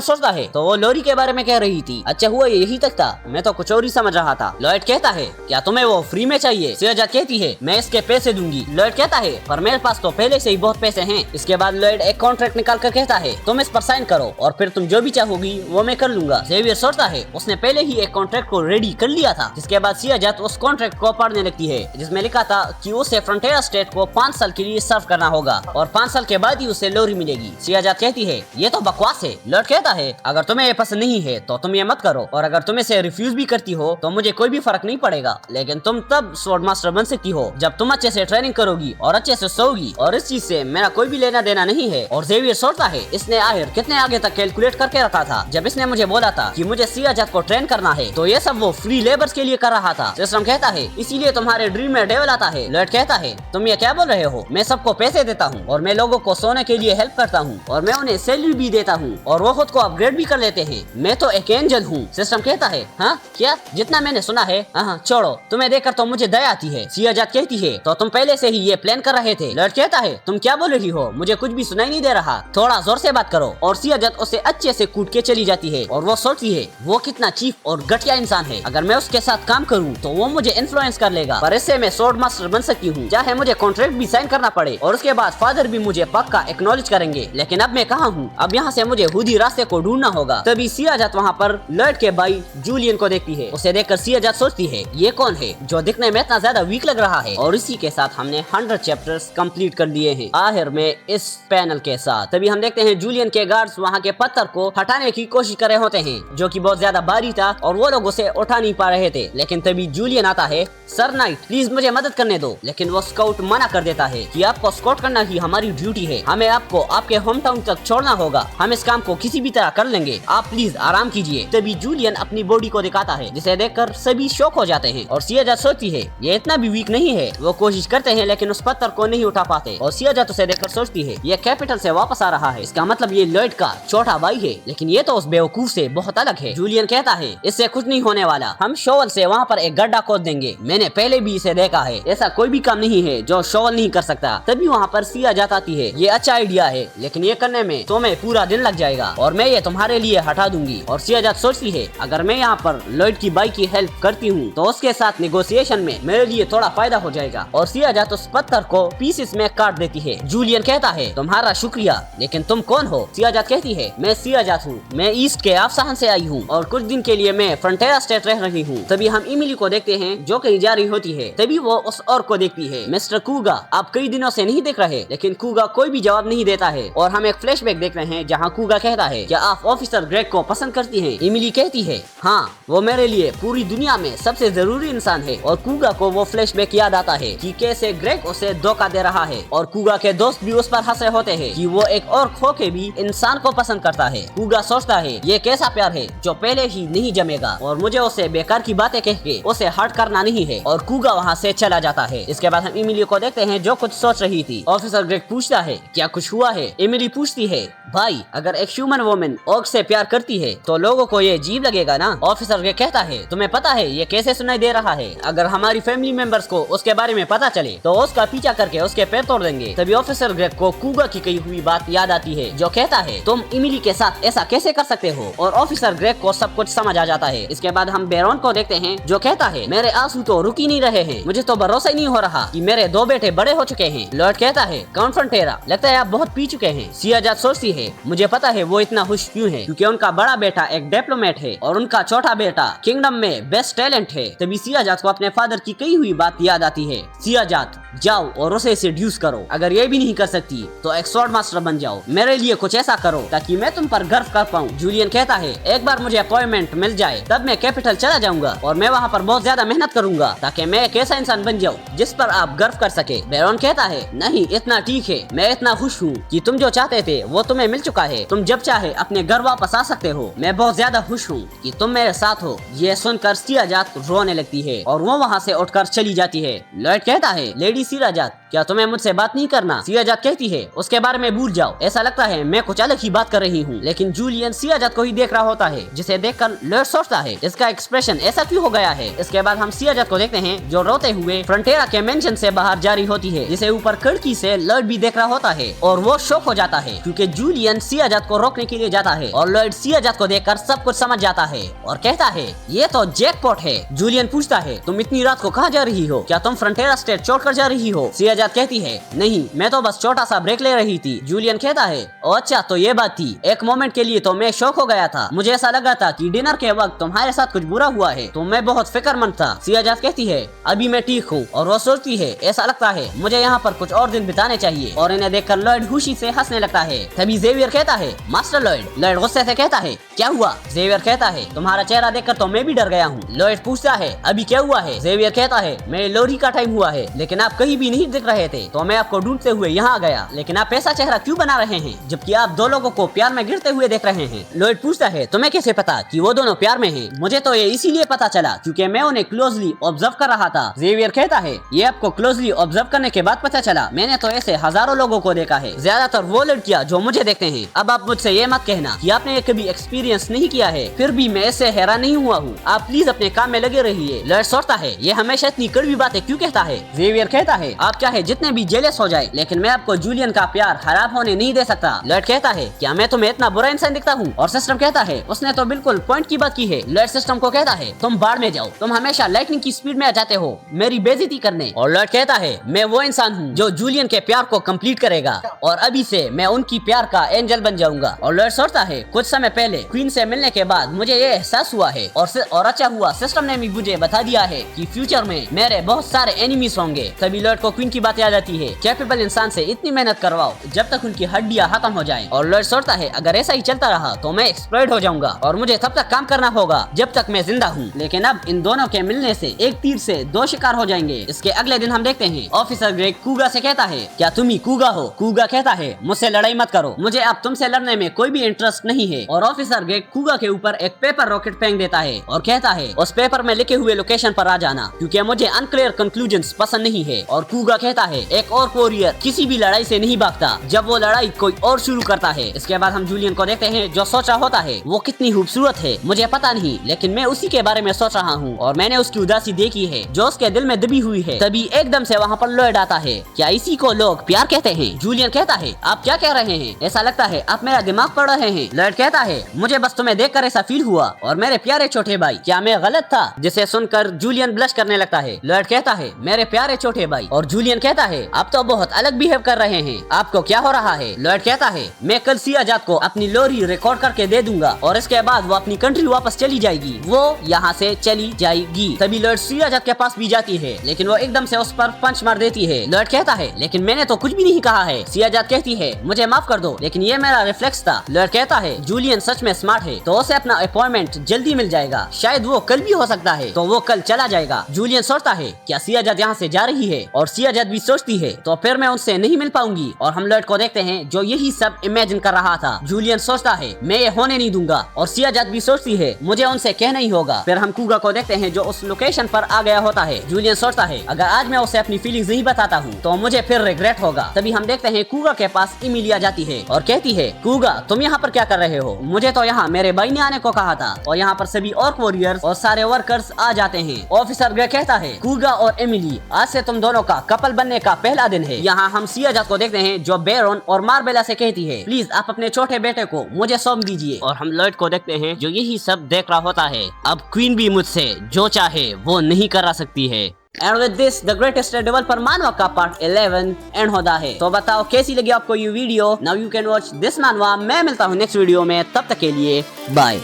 सोचता है तो वो लोरी के बारे में कह रही थी, अच्छा हुआ यही तक था, मैं तो कुछ और ही समझ रहा था। लॉयड कहता है क्या तुम्हें वो फ्री में चाहिए? सियाजात कहती है मैं इसके पैसे दूंगी। लॉयड कहता है पर मेरे पास तो पहले से ही बहुत पैसे हैं। इसके बाद लॉयड एक कॉन्ट्रैक्ट निकाल कर कहता है तुम इस पर साइन करो और फिर तुम जो भी चाहोगी वो मैं कर लूंगा। जेवियर सोचता है उसने पहले ही एक कॉन्ट्रैक्ट को रेडी कर लिया था। जिसके बाद सियाजात उस कॉन्ट्रैक्ट को पढ़ने लगती है जिसमें लिखा था कि उसे फ्रंटियर स्टेट को 5 साल के लिए सर्व करना होगा और 5 साल के बाद ही उसे लोरी मिलेगी। सियाजात कहती है ये तो बकवास है। लॉयड कहता है अगर तुम्हें ये पसंद नहीं है तो तुम ये मत करो और अगर तुम इसे रिफ्यूज भी करती हो तो मुझे कोई भी फर्क नहीं पड़ेगा, लेकिन तुम तब स्वॉर्ड मास्टर बन सकती हो जब तुम अच्छे से ट्रेनिंग करोगी और अच्छे से सोओगी और इस चीज से मेरा कोई भी लेना देना नहीं है। और जेवियर सोचता है इसने आखिर कितने आगे तक कैलकुलेट करके रखा था जब इसने मुझे बोला था कि मुझे सियाजात को ट्रेन करना है, तो ये सब वो फ्री लेबर्स के लिए कर रहा था। सिस्टम कहता है इसीलिए तुम्हारे ड्रीम में डेविल आता है। लॉयड कहता है तुम ये क्या बोल रहे हो? मैं सबको पैसे देता हूँ और मैं लोगों को सोने के लिए हेल्प करता हूँ और मैं उन्हें सैलरी भी देता हूँ और वो खुद को अपग्रेड भी कर लेते हैं। मैं तो एक एंजल हूँ। सिस्टम कहता है हाँ क्या? जितना मैंने सुना है छोड़ो, तुम्हें देखकर तो मुझे दया आती है। सियाजात कहती है तो तुम पहले से ही ये प्लान कर रहे थे। लॉयड कहता है तुम क्या बोल रही हो? मुझे कुछ भी सुनाई नहीं दे रहा, थोड़ा जोर से बात करो। और सियाजात उसे अच्छे से कूट के चली जाती है और वो सोचती है वो कितना चीफ और घटिया इंसान है, अगर मैं उसके साथ काम करूँ तो वो मुझे इन्फ्लुएंस कर लेगा, पर इससे मैं स्वॉर्ड मास्टर बन सकती हूँ, चाहे मुझे कॉन्ट्रैक्ट भी साइन करना पड़े और उसके बाद फादर भी मुझे पक्का एक्नॉलेज करेंगे। लेकिन अब मैं कहाँ हूँ? अब यहाँ से मुझे खुद ही रास्ते को ढूंढना होगा। तभी सियाजात वहाँ पर लॉयड के भाई जूलियन को देखती है। उसे देखकर सियाजात सोचती है ये कौन है जो दिखने में इतना ज्यादा वीक लग रहा है। और इसी के साथ हमने 100 चैप्टर्स कंप्लीट कर दिए हैं आखिर में इस पैनल के साथ। तभी हम देखते हैं जूलियन के गार्ड्स वहाँ के पत्थर को हटाने की कोशिश कर रहे होते हैं जो कि बहुत ज्यादा भारी था और वो लोग उसे उठा नहीं पा रहे थे। लेकिन तभी जूलियन आता है, सर नाइट प्लीज मुझे मदद करने दो। लेकिन वो स्काउट मना कर देता है कि आपको स्काउट करना ही हमारी ड्यूटी है, हमें आपको आपके होम टाउन तक छोड़ना होगा, हम इस काम को किसी भी तरह कर लेंगे, आप प्लीज आराम कीजिए। तभी जूलियन अपनी बॉडी को दिखाता है जिसे देखकर सभी शॉक हो जाते हैं और सियाजात सोचती है ये इतना भी वीक नहीं है। वो कोशिश करते हैं लेकिन उस पत्थर को नहीं उठा पाते और सियाजात उसे देखकर सोचती है ये कैपिटल से वापस आ रहा है, इसका मतलब ये लॉयड का छोटा भाई है, लेकिन ये तो उस बेवकूफ से बहुत अलग है। जूलियन कहता है इससे कुछ नहीं होने वाला, हम शोवल से वहाँ पर एक गड्ढा खोद देंगे, मैंने पहले भी इसे देखा है, ऐसा कोई भी काम नहीं है जो शोवल नहीं कर सकता। तभी वहाँ पर सियाजात आती है, ये अच्छा आइडिया है लेकिन ये करने में तुम्हें पूरा दिन लग जाएगा और मैं ये तुम्हारे लिए हटा दूंगी। और सियाजात सोचती है अगर मैं यहाँ पर लॉयड की बाई की हेल्प करती हूँ तो उसके साथ नेगोशिएशन में मेरे लिए थोड़ा फायदा हो जाएगा। और सियाजात उस पत्थर को पीसेस में काट देती है। जूलियन कहता है तुम्हारा शुक्रिया, लेकिन तुम कौन हो? सियाजात कहती है मैं सियाजात हूँ, मैं ईस्ट के आफसाहन से आई हूँ और कुछ दिन के लिए मैं फ्रंटियर स्टेट रह रही हूँ। तभी हम इमिली को देखते हैं जो कहीं जा रही होती है। तभी वो उस और को देखती है, मिस्टर कूगा आप कई दिनों से नहीं देख रहे। लेकिन कूगा कोई भी जवाब नहीं देता है और हम एक फ्लैशबैक देख रहे हैं जहाँ कूगा कहता है क्या आप ऑफिसर ग्रेग को पसंद करती हैं? इमिली कहती है हाँ, वो मेरे लिए पूरी दुनिया में सबसे जरूरी इंसान है। और कूगा को वो फ्लैशबैक याद आता है कि कैसे ग्रेग उसे धोखा दे रहा है और कूगा के दोस्त भी उस पर हंस रहे होते हैं कि वो एक और खो के भी इंसान को पसंद करता है। कूगा सोचता है ये कैसा प्यार है जो पहले ही नहीं जमेगा और मुझे उसे बेकार की बातें कह के उसे हर्ट करना नहीं है। और कूगा वहाँ से चला जाता है। इसके बाद हम इमिली को देखते हैं जो कुछ सोच रही थी। ऑफिसर ग्रेग पूछता है क्या कुछ हुआ है? इमिली पूछती है भाई अगर एक ह्यूमन वुमन ऑर्क से प्यार करती है तो लोगों को ये अजीब लगेगा ना? ऑफिसर ग्रेग कहता है तुम्हें पता है ये कैसे सुनाई दे रहा है? अगर हमारी फैमिली मेंबर्स को उसके बारे में पता चले तो उसका पीछा करके उसके पैर तोड़ देंगे। तभी ऑफिसर ग्रेग को कूगा की कही हुई बात याद आती है जो कहता है तुम इमिली के साथ ऐसा कैसे कर सकते हो? और ऑफिसर ग्रेग को सब कुछ समझ आ जाता है। इसके बाद हम बैरन को देखते हैं जो कहता है मेरे आंसू तो रुक ही नहीं रहे हैं, मुझे तो भरोसा ही नहीं हो रहा कि मेरे 2 बेटे बड़े हो चुके हैं। लॉयड कहता है काउंट फ्रंटेरा लगता है आप बहुत पी चुके हैं। सियाजात सोचती है मुझे पता है वो इतना खुश क्यों है, क्योंकि उनका बड़ा बेटा एक डिप्लोमेट है और उनका छोटा बेटा किंगडम में बेस्ट टैलेंट है। तभी सियाजात को अपने फादर की कही हुई बात याद आती है। सियाजात जाओ और उसे सेड्यूस करो, अगर ये भी नहीं कर सकती तो एक स्वॉर्ड मास्टर बन जाओ, मेरे लिए कुछ ऐसा करो ताकि मैं तुम पर गर्व कर पाऊँ। जूलियन कहता है एक बार मुझे अपॉइंटमेंट मिल जाए तब मैं कैपिटल चला जाऊंगा और मैं वहाँ पर बहुत ज्यादा मेहनत करूंगा ताकि मैं एक ऐसा इंसान बन जाऊँ जिस पर आप गर्व कर सके। बैरन कहता है नहीं इतना ठीक है, मैं इतना खुश हूँ कि तुम जो चाहते थे वो तुम्हें मिल चुका है, तुम जब चाहे अपने घर वापस आ सकते हो। मैं बहुत ज्यादा खुश हूँ कि तुम मेरे साथ हो। ये सुनकर सियाजात रोने लगती है और वो वहाँ से उठकर चली जाती है। लॉयड कहता है, लेडी सियाजात, क्या तुम्हें मुझसे बात नहीं करना? सियाजात कहती है, उसके बारे में भूल जाओ, ऐसा लगता है मैं कुछ अलग ही बात कर रही हूँ। लेकिन जूलियन सियाजात को ही देख रहा होता है, जिसे देखकर लॉयड सोचता है इसका एक्सप्रेशन ऐसा क्यों हो गया है। इसके बाद हम सियाजात को देखते हैं जो रोते हुए फ्रंटेरा के मेंशन से बाहर जा रही होती है, जिसे ऊपर खिड़की से लॉयड भी देख रहा होता है और वो शॉक हो जाता है क्योंकि जूलियन सियाजात को रोकने के लिए जाता है और लॉयड सियाजात को देखकर सब कुछ समझ जाता है और कहता है, ये तो जैकपॉट है। जूलियन पूछता है, तुम इतनी रात को कहाँ जा रही हो? क्या तुम फ्रंटेरा स्टेट छोड़कर जा रही हो? सियाजात कहती है, नहीं, मैं तो बस छोटा सा ब्रेक ले रही थी। जूलियन कहता है, ओ अच्छा, तो ये बात थी। एक मोमेंट के लिए तो मैं शॉक हो गया था, मुझे ऐसा लगा था कि डिनर के वक्त तुम्हारे साथ कुछ बुरा हुआ है, तो मैं बहुत फिक्रमंद था। सियाजात कहती है, अभी मैं ठीक हूँ। और वो सोचती है, ऐसा लगता है मुझे यहाँ पर कुछ और दिन बिताने चाहिए। और इन्हें देखकर लॉयड खुशी से हंसने लगता है। तभी जेवियर कहता है, मास्टर लॉयड। लॉयड गुस्से से कहता है, क्या हुआ? जेवियर कहता है, तुम्हारा चेहरा देखकर तो मैं भी डर गया हूँ। लॉयड पूछता है, अभी क्या हुआ है? जेवियर कहता है, मेरे लोरी का टाइम हुआ है, लेकिन आप कहीं भी नहीं दिख रहे थे, तो मैं आपको ढूंढते हुए यहाँ आ गया। लेकिन आप ऐसा चेहरा क्यों बना रहे हैं जबकि आप दो लोगों को प्यार में गिरते हुए देख रहे हैं? लॉयड पूछता है, तुम्हें कैसे पता कि वो दोनों प्यार में हैं? मुझे तो ये इसीलिए पता चला क्योंकि मैं उन्हें क्लोजली ऑब्जर्व कर रहा था। जेवियर कहता है, ये आपको क्लोजली ऑब्जर्व करने के बाद पता चला? मैंने तो ऐसे हजारों लोगों को देखा है, ज्यादातर वो लड़कियां जो मुझे देखते हैं। अब आप मुझसे ये मत कहना कि आपने ये कभी एक्सपीरियंस नहीं किया है, फिर भी मैं इससे हैरान नहीं हुआ हूँ। आप प्लीज अपने काम में लगे रहिए। लॉयड सोचता है, ये हमेशा इतनी कड़वी बातें क्यों कहता है? जेवियर कहता है, आप चाहे जितने भी जेलस हो जाए, लेकिन मैं आपको जूलियन का प्यार खराब होने नहीं दे सकता। लॉयड कहता है, क्या मैं तुम्हें इतना बुरा इंसान दिखता हूँ? और सिस्टम कहता है, उसने तो बिल्कुल पॉइंट की बात की है। लॉयड सिस्टम को कहता है, तुम बाढ़ में जाओ, तुम हमेशा लाइटनिंग की स्पीड में आ जाते हो मेरी बेइज्जती करने। और लॉयड कहता है, मैं वो इंसान हूँ जो जूलियन के प्यार को कंप्लीट करेगा और अभी से मैं उनकी प्यार का एंजल बन जाऊंगा। और लॉयड सोचता है, कुछ समय पहले क्वीन से मिलने के बाद मुझे ये एहसास हुआ है और अच्छा हुआ सिस्टम ने भी मुझे बता दिया है कि फ्यूचर में मेरे बहुत सारे एनिमीज होंगे। तभी लॉयड को क्वीन की बात याद आती है, कैपेबल इंसान से इतनी मेहनत करवाओ जब तक उनकी हड्डियां खत्म हो जाएं। और लॉयड सोचता है, अगर ऐसा ही चलता रहा तो मैं एक्सप्लोइट हो जाऊंगा और मुझे तब तक काम करना होगा जब तक मैं जिंदा हूँ। लेकिन अब इन दोनों के मिलने से एक तीर से दो शिकार हो जाएंगे। इसके अगले दिन हम देखते हैं ऑफिसर ग्रेग कूगा से कहता है, क्या तुम ही कूगा हो? कूगा कहता है, मुझसे लड़ाई मत करो, मुझे अब तुमसे लड़ने में कोई भी इंटरेस्ट नहीं है। और ऑफिसर ग्रेग कूगा के ऊपर एक पेपर रॉकेट फेंक देता है और कहता है, उस पेपर में लिखे हुए लोकेशन पर आ जाना क्योंकि मुझे अनक्लियर कंक्लूजन्स पसंद नहीं है। और कूगा कहता है, एक और कोरियर किसी भी लड़ाई से नहीं भागता जब वो लड़ाई कोई और शुरू करता है। इसके बाद हम जूलियन को देखते हैं जो सोच रहा होता है, वो कितनी खूबसूरत है मुझे पता नहीं, लेकिन मैं उसी के बारे में सोच रहा हूँ और मैंने उसकी उदासी देखी है जो उसके दिल में दबी हुई है। तभी एकदम से वहाँ पर लॉयड आता है, क्या इसी को लोग प्यार कहते हैं? जूलियन कहता है, आप क्या कह रहे हैं? ऐसा लगता है आप मेरा दिमाग पढ़ रहे हैं। लॉयड कहता है, मुझे बस तुम्हें देखकर ऐसा फील हुआ। और मेरे प्यारे छोटे भाई, क्या मैं गलत था? जिसे सुनकर जूलियन ब्लश करने लगता है। लॉयड कहता है, मेरे प्यारे छोटे भाई। और जूलियन कहता है, आप तो बहुत अलग बिहेव कर रहे हैं, आपको क्या हो रहा है? लॉयड कहता है, मैं कल सियाजात को अपनी लोरी रिकॉर्ड करके दे दूंगा और इसके बाद वो अपनी कंट्री वापस चली जाएगी, वो यहाँ से चली जाएगी। तभी लॉयड सियाजात के पास भी जाती है, लेकिन वो एकदम से उस पर पंच मार देती है। लॉयड कहता है, लेकिन मैंने तो कुछ भी नहीं कहा है। सियाजात कहती है, मुझे माफ कर दो, लेकिन ये मेरा रिफ्लेक्स था। लॉयड कहता है, जूलियन सच में स्मार्ट है, तो उसे अपना अपॉइंटमेंट जल्दी मिल जाएगा, शायद वो कल भी हो सकता है, तो वो कल चला जाएगा। जूलियन सोचता है, क्या सियाजात यहाँ से जा रही है? और सियाजात भी सोचती है, तो फिर मैं उनसे नहीं मिल पाऊंगी। और हम लॉयड को देखते हैं जो यही सब इमेजिन कर रहा था। जूलियन सोचता है, मैं ये होने नहीं दूंगा। और सियाजात भी सोचती है, मुझे उनसे कहना ही होगा। फिर हम कूगा को देखते हैं जो उस लोकेशन पर आ गया होता है। जूलियन सोचता है, अगर आज मैं उसे अपनी फीलिंग्स नहीं बताता हूँ तो मुझे फिर रिग्रेट होगा। तभी हम देखते हैं कूगा के पास इमिलिया जाती है और कहती है, कूगा तुम यहाँ पर क्या कर रहे हो? मुझे तो यहाँ मेरे भाई ने आने को कहा था। और यहाँ पर सभी और वॉरियर्स और सारे वर्कर्स आ जाते हैं। ऑफिसर ग्रे कहता है, कूगा और एमिली, आज से तुम दोनों का कपल बनने का पहला दिन है। यहाँ हम सियाजात को देखते हैं जो बेरोन और मार्बेला से कहती है, प्लीज आप अपने छोटे बेटे को मुझे सौंप दीजिए। और हम लॉयड को देखते हैं जो यही सब देख रहा होता है। अब क्वीन भी मुझसे जो चाहे वो नहीं करा सकती है। And with this the greatest developer मानवा का पार्ट 11 एंड होता है। तो बताओ कैसी लगी आपको ये video? Now you can watch this मानवा। मैं मिलता हूँ नेक्स्ट वीडियो में, तब तक के लिए बाय।